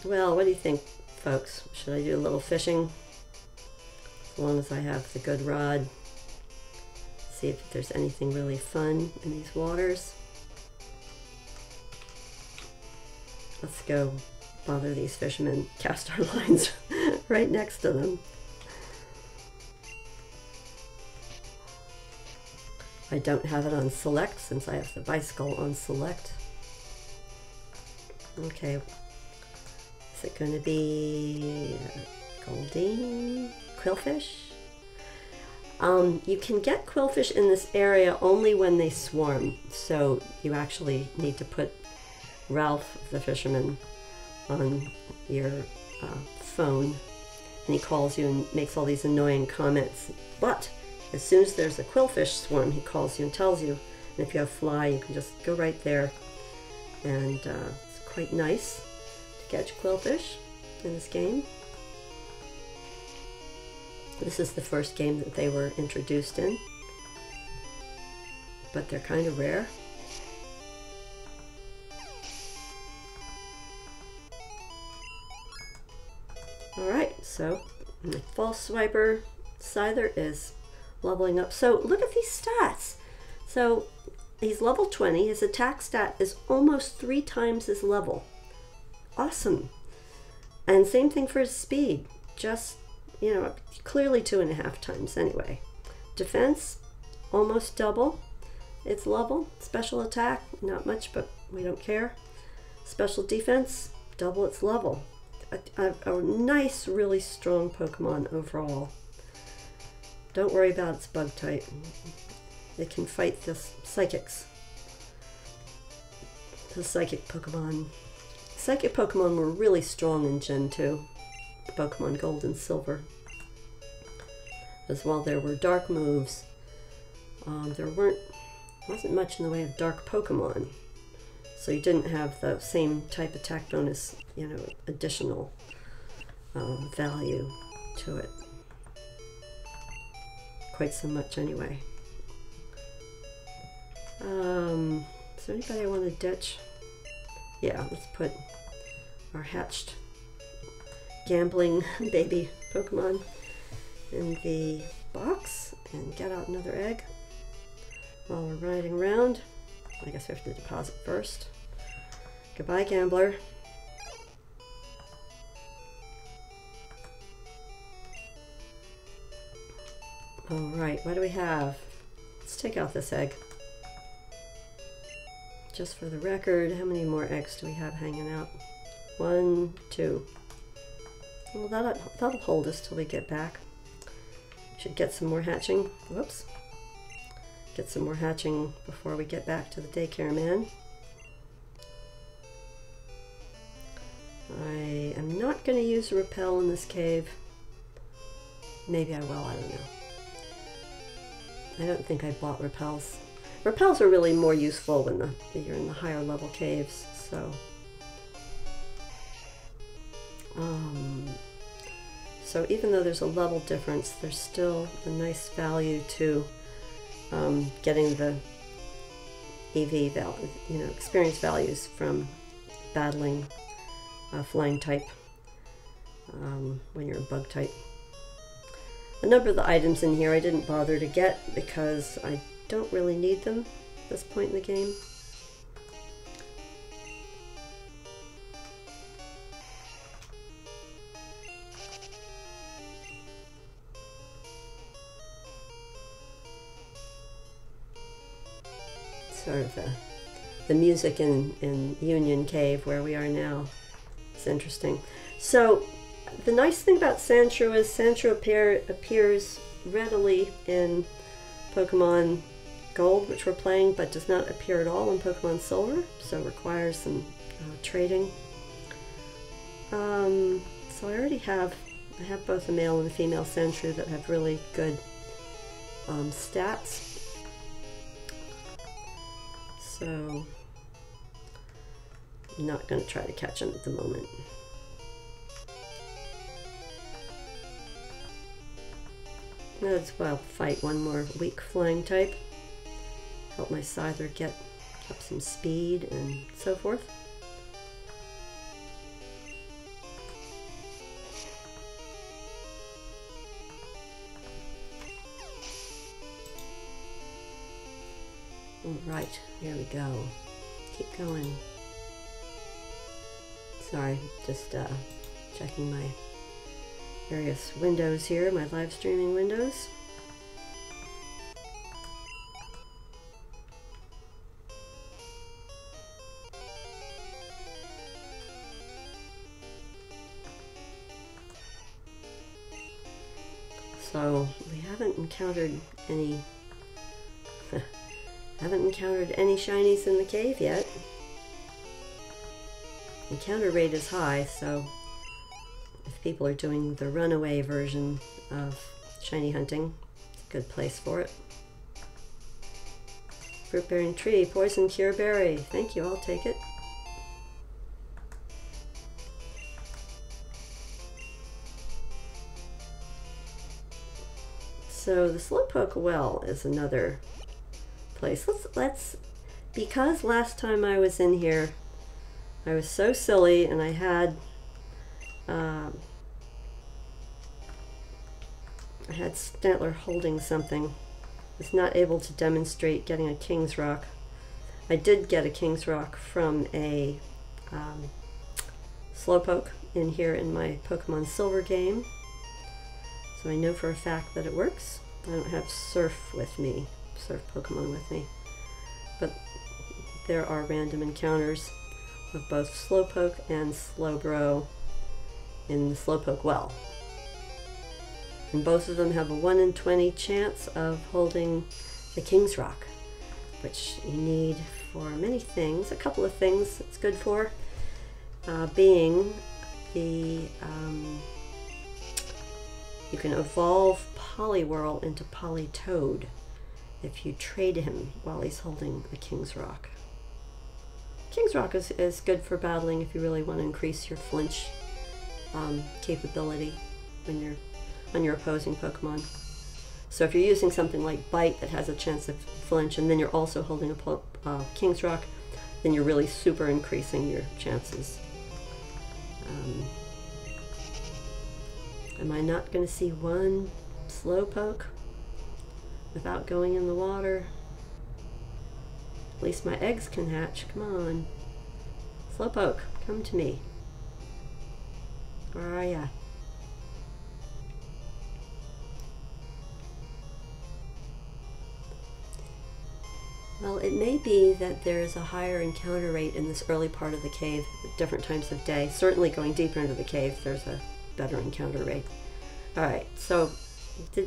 Well, what do you think, folks? Should I do a little fishing? As long as I have the good rod. See if there's anything really fun in these waters. Let's go bother these fishermen, cast our lines right next to them. I don't have it on select since I have the bicycle on select. Okay, is it going to be Goldeen? Quillfish? You can get Quillfish in this area only when they swarm, so you actually need to put Ralph the fisherman on your phone, and he calls you and makes all these annoying comments. But as soon as there's a Quillfish swarm, he calls you and tells you, and if you have Fly, you can just go right there, and it's quite nice to catch Quillfish in this game. This is the first game that they were introduced in, but they're kind of rare. Alright, so my False Swiper Scyther is leveling up. So look at these stats. So he's level 20. His attack stat is almost 3 times his level. Awesome. And same thing for his speed. Just, you know, clearly 2.5 times anyway. Defense, almost double its level. Special attack, not much, but we don't care. Special defense, double its level. a nice, really strong Pokemon overall. Don't worry about its bug type. It can fight the psychics. The psychic Pokemon. Psychic Pokemon were really strong in Gen 2. Pokemon Gold and Silver. As well, there were dark moves. There wasn't much in the way of dark Pokemon. So you didn't have the same type attack bonus, you know, additional value to it. Quite so much anyway. Is there anybody I want to ditch? Yeah, let's put our hatched gambling baby Pokemon in the box and get out another egg while we're riding around. I guess we have to deposit first. Goodbye, gambler. Alright, what do we have? Let's take out this egg. Just for the record, how many more eggs do we have hanging out? 1, 2. Well, that'll hold us till we get back. Should get some more hatching. Whoops. Get some more hatching before we get back to the daycare man. I am not going to use a repel in this cave. Maybe I will, I don't know. I don't think I bought repels. Repels are really more useful when you're in the higher level caves, so. So even though there's a level difference, there's still a nice value to getting the EV value, you know, experience values from battling flying type when you're a bug type. A number of the items in here I didn't bother to get because I don't really need them at this point in the game. Sort of the music in Union Cave where we are now. It's interesting. So the nice thing about Sandshrew is Sandshrew appears readily in Pokemon Gold, which we're playing, but does not appear at all in Pokemon Silver, so it requires some trading. So I already have both a male and a female Sandshrew that have really good stats. So I'm not going to try to catch them at the moment. As well, fight one more weak flying type. Help my Scyther get up some speed and so forth. Alright, here we go. Keep going. Sorry, just checking my various windows here, my live streaming windows. So we haven't encountered any shinies in the cave yet. Encounter rate is high, so if people are doing the runaway version of shiny hunting, it's a good place for it. Fruit bearing tree, poison cure berry. Thank you, I'll take it. So the Slowpoke well is another place. Let's because last time I was in here I was so silly and I had Stantler holding something. I was not able to demonstrate getting a King's Rock. I did get a King's Rock from a Slowpoke in here in my Pokemon Silver game. So I know for a fact that it works. I don't have Surf with me, Surf Pokemon with me. But there are random encounters of both Slowpoke and Slowbro in the Slowpoke well. And both of them have a 1 in 20 chance of holding the King's Rock, which you need for many things. A couple of things it's good for, being the you can evolve Poliwhirl into Politoed if you trade him while he's holding a King's Rock. King's Rock is good for battling if you really want to increase your flinch capability when you're on your opposing Pokemon. So if you're using something like Bite that has a chance of flinch, and then you're also holding a King's Rock, then you're really super increasing your chances. Am I not going to see one Slowpoke without going in the water? At least my eggs can hatch. Come on. Slowpoke, come to me. Where are ya? Well, it may be that there is a higher encounter rate in this early part of the cave at different times of day. Certainly going deeper into the cave, there's a better encounter rate. Alright, so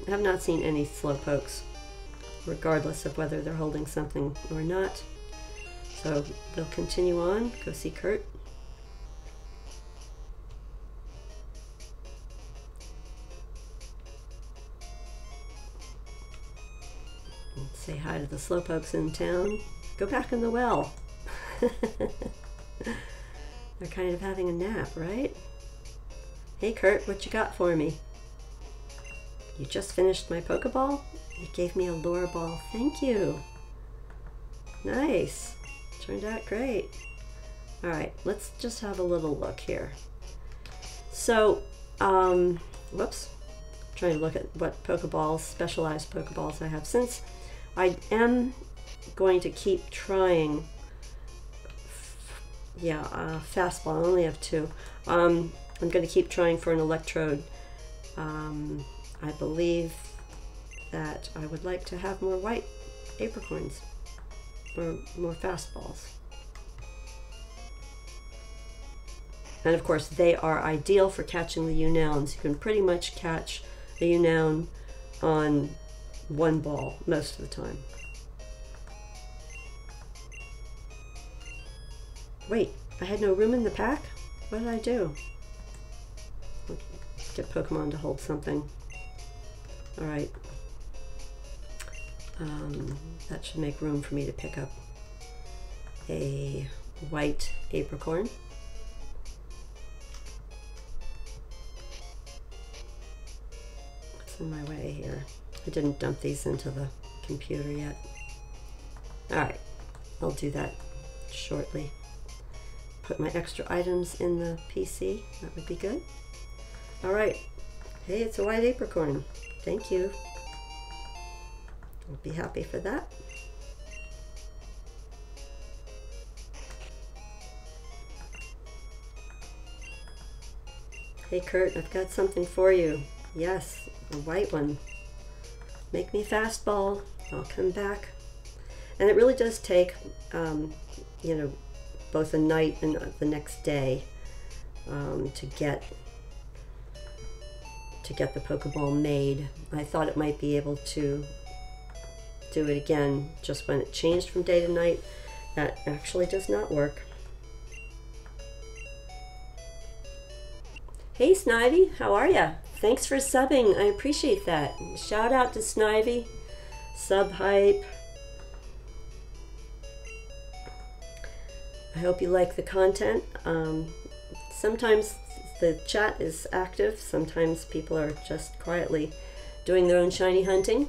have not seen any Slowpokes, regardless of whether they're holding something or not. So they'll continue on. Go see Kurt. Say hi to the Slowpokes in town. Go back in the well. They're kind of having a nap, right? Hey Kurt, what you got for me? You just finished my Pokeball? You gave me a lure ball. Thank you. Nice. Turned out great. Alright, let's just have a little look here. So, whoops. I'm trying to look at what Pokeballs, specialized Pokeballs I have. Since I am going to keep trying, fastball, I only have 2. I'm going to keep trying for an Electrode. I believe that I would like to have more white apricorns, or more fastballs. And of course they are ideal for catching the Unouns. You can pretty much catch a Unown on 1 ball most of the time. Wait, I had no room in the pack? What did I do? Get Pokemon to hold something. Alright. That should make room for me to pick up a white apricorn. What's in my way here? I didn't dump these into the computer yet. Alright, I'll do that shortly. Put my extra items in the PC, that would be good. Alright, hey, it's a white apricorn. Thank you. I'll be happy for that. Hey Kurt, I've got something for you. Yes, a white one. Make me fastball. I'll come back. And it really does take, you know, both a night and the next day to get the Pokeball made. I thought it might be able to do it again just when it changed from day to night. That actually does not work. Hey Snivy, how are ya? Thanks for subbing, I appreciate that. Shout out to Snivy, sub hype. I hope you like the content. Sometimes the chat is active, sometimes people are just quietly doing their own shiny hunting.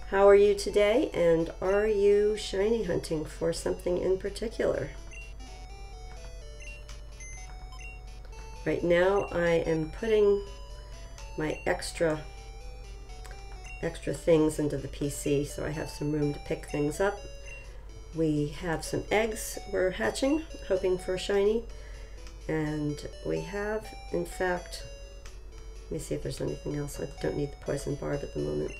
How are you today, and are you shiny hunting for something in particular? Right now I am putting my extra things into the PC so I have some room to pick things up. We have some eggs we're hatching, hoping for a shiny, and we have, in fact, let me see if there's anything else. I don't need the poison barb at the moment.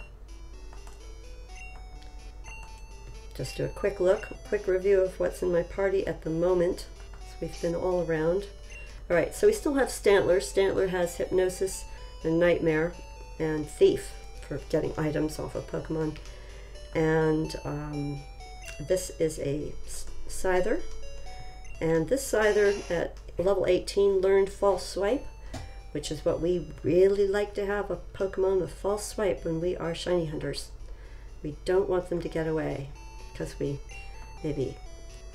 Just do a quick look, quick review of what's in my party at the moment. So we've been all around. All right, so we still have Stantler. Stantler has Hypnosis and Nightmare and Thief for getting items off of Pokemon. And this is a Scyther. And this Scyther at level 18 learned False Swipe, which is what we really like to have, a Pokemon with False Swipe when we are shiny hunters. We don't want them to get away because we maybe,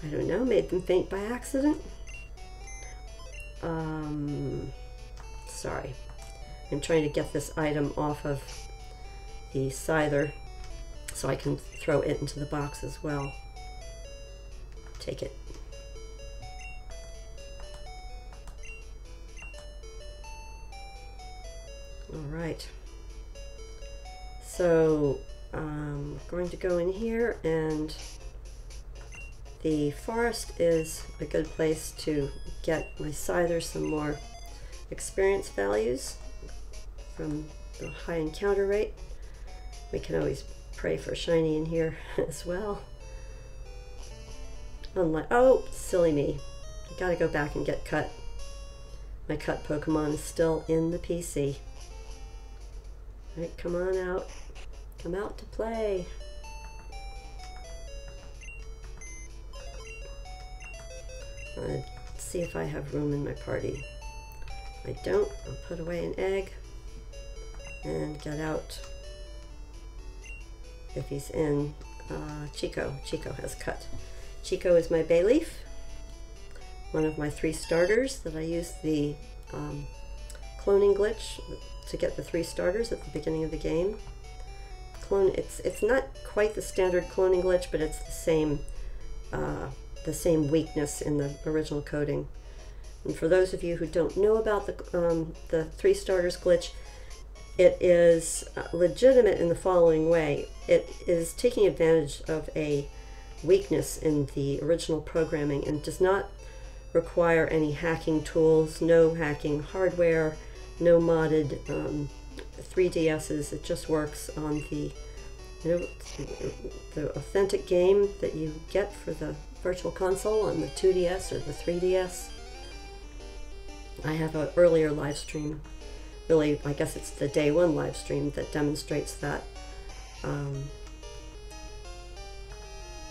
I don't know, made them faint by accident. Sorry. I'm trying to get this item off of the Scyther so I can throw it into the box as well. Take it. All right. So I'm going to go in here, and the forest is a good place to get my Scyther some more experience values from the high encounter rate. We can always pray for shiny in here as well. Unlike, oh, silly me. I gotta go back and get cut. My cut Pokemon is still in the PC. All right, come on out. Come out to play. Let's see if I have room in my party. If I don't, I'll put away an egg and get out. If he's in, Chico. Chico has cut. Chico is my Bayleaf, one of my 3 starters that I use the cloning glitch to get the 3 starters at the beginning of the game. It's not quite the standard cloning glitch, but it's the same weakness in the original coding. And for those of you who don't know about the 3 starters glitch, it is legitimate in the following way. It is taking advantage of a weakness in the original programming and does not require any hacking tools, no hacking hardware, no modded 3DSs. It just works on the, the authentic game that you get for the Virtual Console on the 2DS or the 3DS. I have an earlier live stream. Really, I guess it's the day 1 live stream that demonstrates that.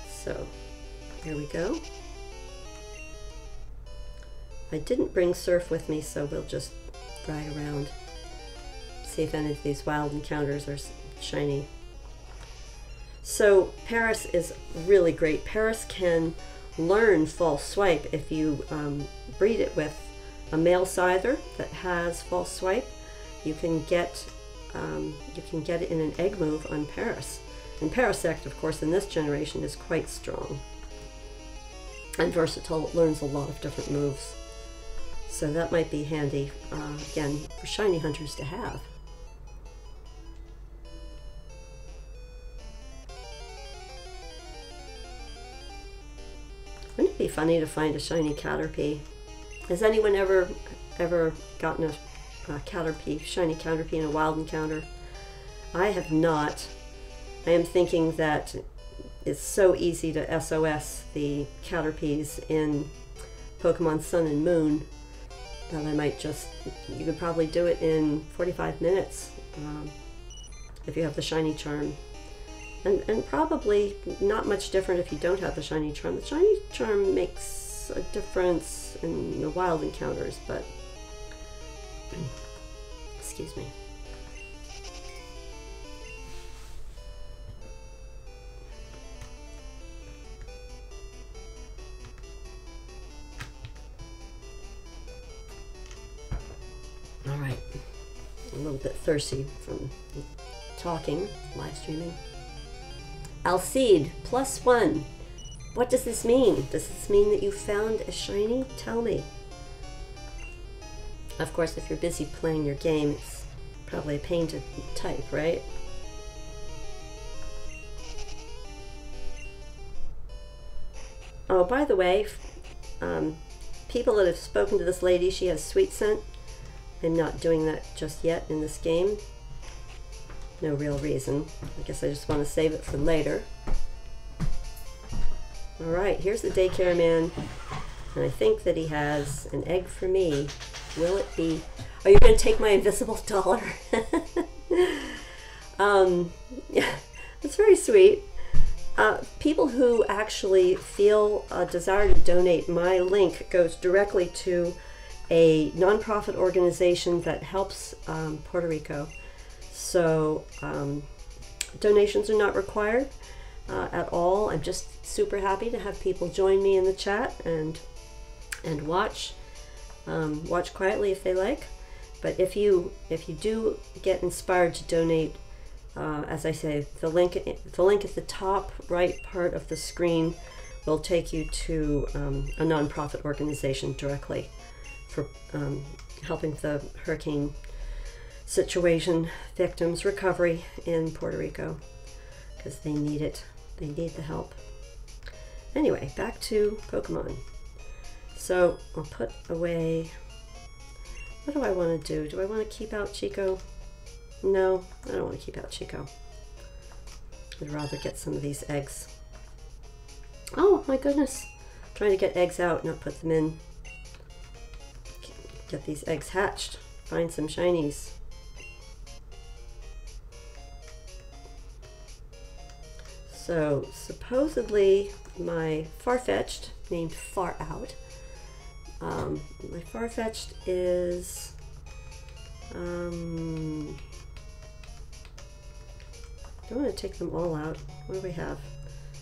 So, here we go. I didn't bring Surf with me, so we'll just ride around. See if any of these wild encounters are shiny. So, Paris is really great. Paris can learn False Swipe if you breed it with a male Scyther that has False Swipe. You can get it in an egg move on Paris. And Parasect, of course, in this generation is quite strong and versatile. It learns a lot of different moves. So that might be handy, again, for shiny hunters to have. Wouldn't it be funny to find a shiny Caterpie? Has anyone ever gotten a Caterpie, shiny Caterpie in a wild encounter? I have not. I am thinking that it's so easy to SOS the Caterpies in Pokemon Sun and Moon that I might just, you could probably do it in 45 minutes if you have the shiny charm. And probably not much different if you don't have the shiny charm. The shiny charm makes a difference in the wild encounters, but excuse me. All right, a little bit thirsty from talking, live streaming. Alcide, +1. What does this mean? Does this mean that you found a shiny? Tell me. Of course, if you're busy playing your game, it's probably a pain to type, right? Oh, by the way, people that have spoken to this lady, she has sweet scent. I'm not doing that just yet in this game. No real reason. I guess I just want to save it for later. Alright, here's the daycare man. And I think that he has an egg for me. Will it be? Are you going to take my invisible dollar? Yeah, that's very sweet. People who actually feel a desire to donate, my link goes directly to a nonprofit organization that helps Puerto Rico. So donations are not required at all. I'm just super happy to have people join me in the chat and watch quietly if they like. But if you do get inspired to donate, as I say, the link at the top right part of the screen will take you to a nonprofit organization directly for helping the hurricane situation victims' recovery in Puerto Rico, because they need it. They need the help. Anyway, back to Pokemon. So I'll put away. What do I want to do? Do I want to keep out Chico? No, I don't want to keep out Chico. I'd rather get some of these eggs. Oh my goodness. I'm trying to get eggs out, not put them in. Get these eggs hatched. Find some shinies. So supposedly my Farfetch'd, named Far Out, my Farfetch'd is I don't want to take them all out. What do we have?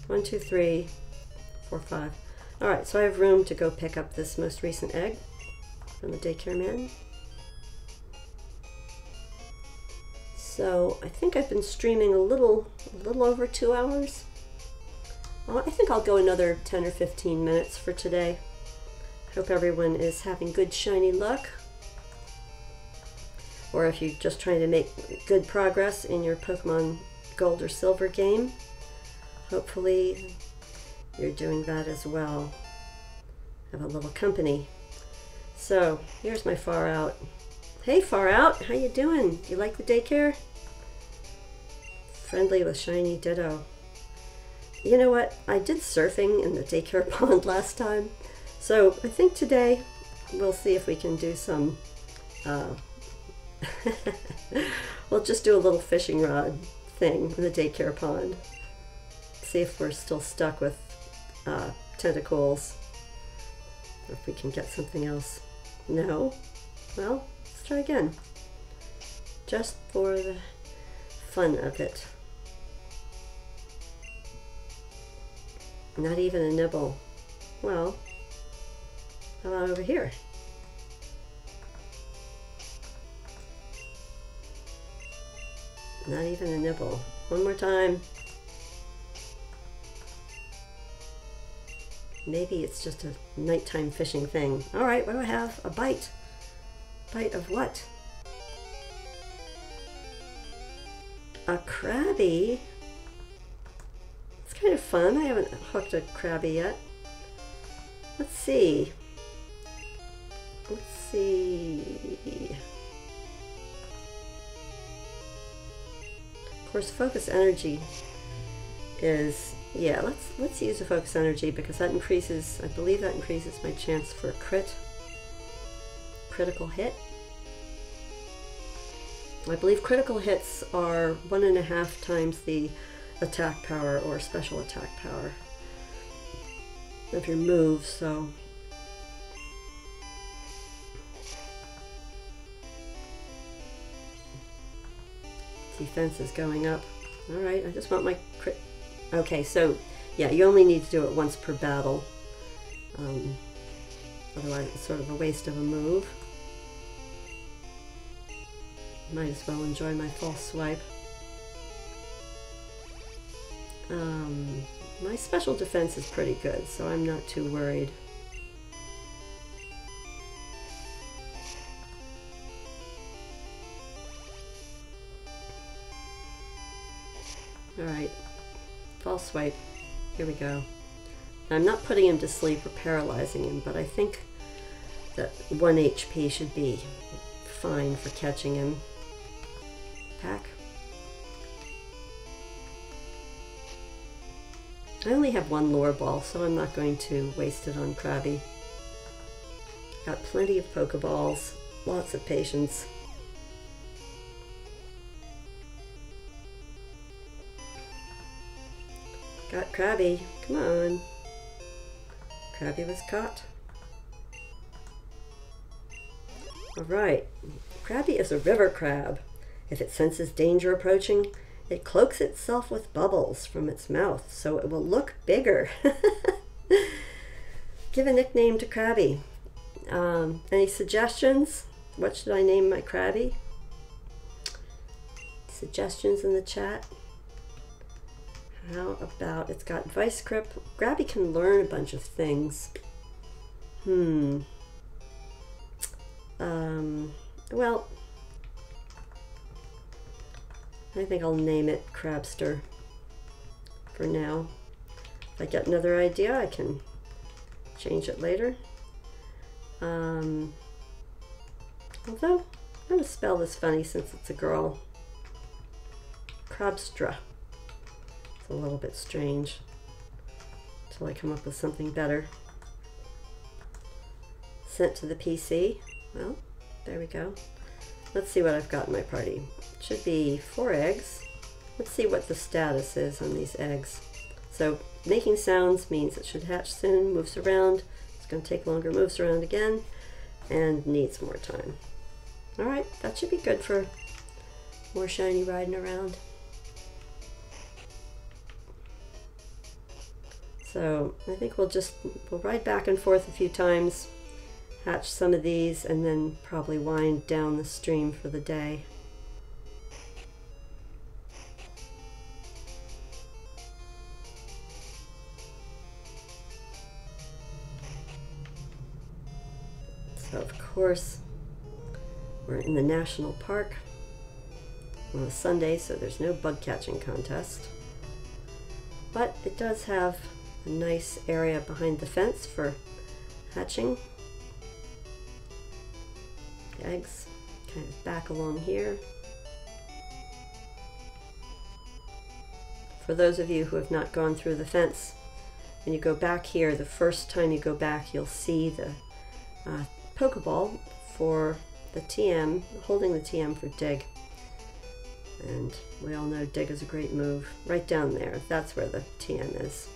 1, 2, 3, 4, 5. All right, so I have room to go pick up this most recent egg from the daycare man. So I think I've been streaming a little over 2 hours. I think I'll go another 10 or 15 minutes for today. Hope everyone is having good shiny luck. Or if you're just trying to make good progress in your Pokemon Gold or Silver game, hopefully you're doing that as well. Have a little company. So here's my Far Out. Hey Far Out, how you doing? You like the daycare? Friendly with Shiny Ditto. You know what? I did surfing in the daycare pond last time. So I think today we'll see if we can do some, we'll just do a little fishing rod thing in the daycare pond. See if we're still stuck with tentacles, or if we can get something else. No? Well, let's try again. Just for the fun of it. Not even a nibble. Well, how about over here? Not even a nibble. One more time. Maybe it's just a nighttime fishing thing. All right, what do I have? A bite. Bite of what? A crabby? It's kind of fun. I haven't hooked a crabby yet. Let's see. Let's see. Of course, focus energy is, yeah, let's use the focus energy because that increases, I believe that increases my chance for a critical hit. I believe critical hits are 1.5 times the attack power or special attack power of your move, so defense is going up. All right, I just want my crit. Okay, so yeah, you only need to do it once per battle. Otherwise, it's sort of a waste of a move. Might as well enjoy my false swipe. My special defense is pretty good, so I'm not too worried. Alright, false swipe. Here we go. Now, I'm not putting him to sleep or paralyzing him, but I think that 1 HP should be fine for catching him. Pack. I only have 1 lure ball, so I'm not going to waste it on Krabby. Got plenty of Pokeballs, lots of patience. Got Krabby, come on. Krabby was caught. Alright, Krabby is a river crab. If it senses danger approaching, it cloaks itself with bubbles from its mouth so it will look bigger. Give a nickname to Krabby. Any suggestions? What should I name my Krabby? Suggestions in the chat? How about, it's got Vice Grip. Krabby can learn a bunch of things. Well, I think I'll name it Crabster for now. If I get another idea, I can change it later. Although, I'm going to spell this funny since it's a girl. Crabstra. It's a little bit strange until I come up with something better. Sent to the PC. Well, there we go. Let's see what I've got in my party. It should be 4 eggs. Let's see what the status is on these eggs. So making sounds means it should hatch soon, moves around. It's going to take longer, moves around again, and needs more time. Alright, that should be good for more shiny riding around. So I think we'll ride back and forth a few times, hatch some of these, and then probably wind down the stream for the day. So of course, we're in the national park on a Sunday, so there's no bug catching contest. But it does have a nice area behind the fence for hatching. The eggs kind of back along here. For those of you who have not gone through the fence, when you go back here, the first time you go back, you'll see the Pokeball for the TM, holding the TM for dig. And we all know dig is a great move. Right down there, that's where the TM is.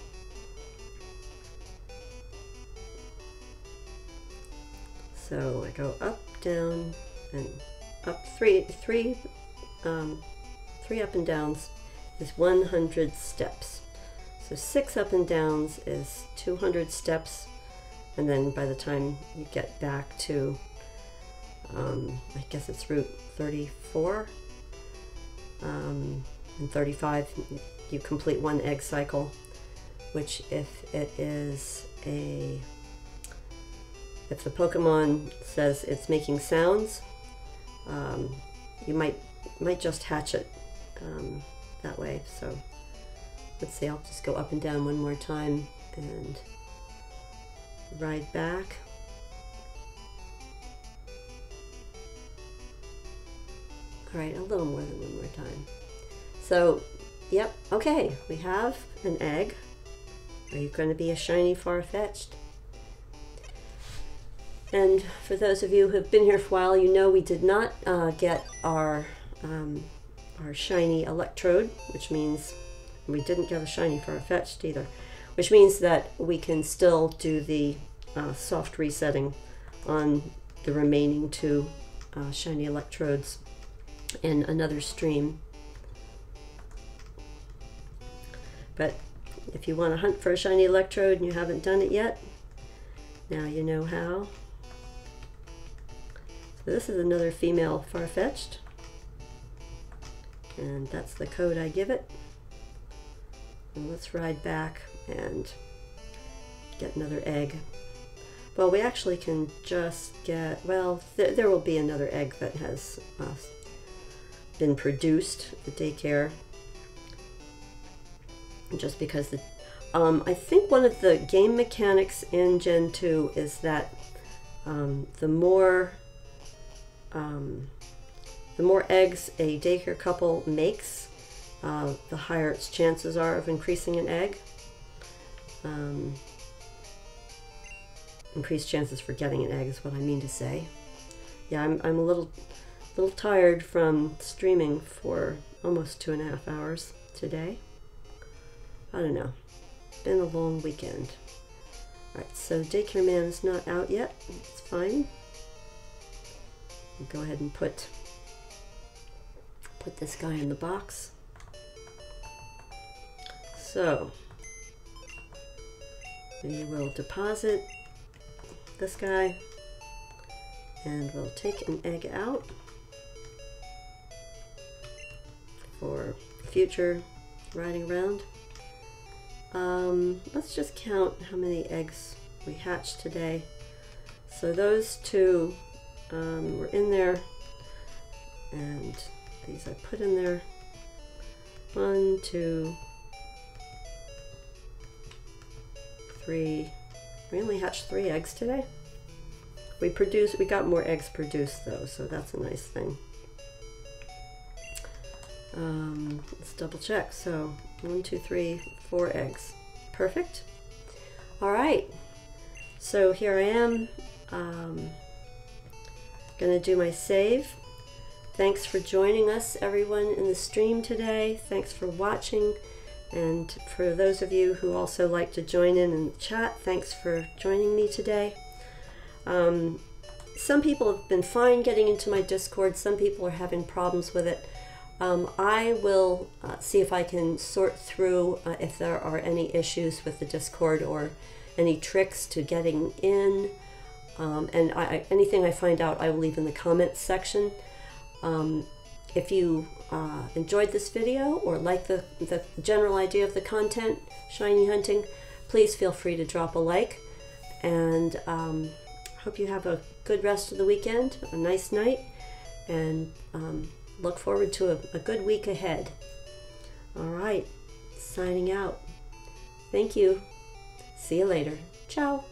So I go up, down, and up. Three up and downs is 100 steps. So 6 up and downs is 200 steps, and then by the time you get back to, I guess it's route 34 and 35, you complete 1 egg cycle, which if it is if the Pokemon says it's making sounds, you might just hatch it that way. So let's see, I'll just go up and down one more time and ride back. All right, a little more than one more time. So, yep, okay, we have an egg. Are you going to be a shiny Farfetch'd? And for those of you who have been here for a while, you know we did not get our shiny Electrode, which means we didn't get a shiny Farfetch'd either, which means that we can still do the soft resetting on the remaining 2 shiny Electrodes in another stream. But if you want to hunt for a shiny Electrode and you haven't done it yet, now you know how. So this is another female Farfetch'd, and that's the code I give it. And let's ride back and get another egg. Well, we actually can just get, well, there will be another egg that has been produced at the daycare, just because the I think one of the game mechanics in Gen 2 is that the more eggs a daycare couple makes, the higher its chances are of increasing an egg. increased chances for getting an egg is what I mean to say. Yeah, I'm a little tired from streaming for almost 2.5 hours today. I don't know. Been a long weekend. Alright, so Daycare Man is not out yet. It's fine. I'll go ahead and put this guy in the box. So we will deposit this guy and we'll take an egg out for future riding around. Let's just count how many eggs we hatched today. So those two were in there, and these I put in there. 1, 2, 3. We only hatched 3 eggs today. We got more eggs produced though, so that's a nice thing. Let's double check. So 1, 2, 3, 4 eggs. Perfect. All right. So here I am. Gonna do my save. Thanks for joining us, everyone, in the stream today. Thanks for watching. And for those of you who also like to join in the chat, thanks for joining me today. Some people have been fine getting into my Discord. Some people are having problems with it. I will see if I can sort through if there are any issues with the Discord or any tricks to getting in. And anything I find out, I will leave in the comments section. If you enjoyed this video or like the general idea of the content, shiny hunting, please feel free to drop a like. And hope you have a good rest of the weekend, a nice night, and look forward to a good week ahead. All right, signing out. Thank you. See you later. Ciao.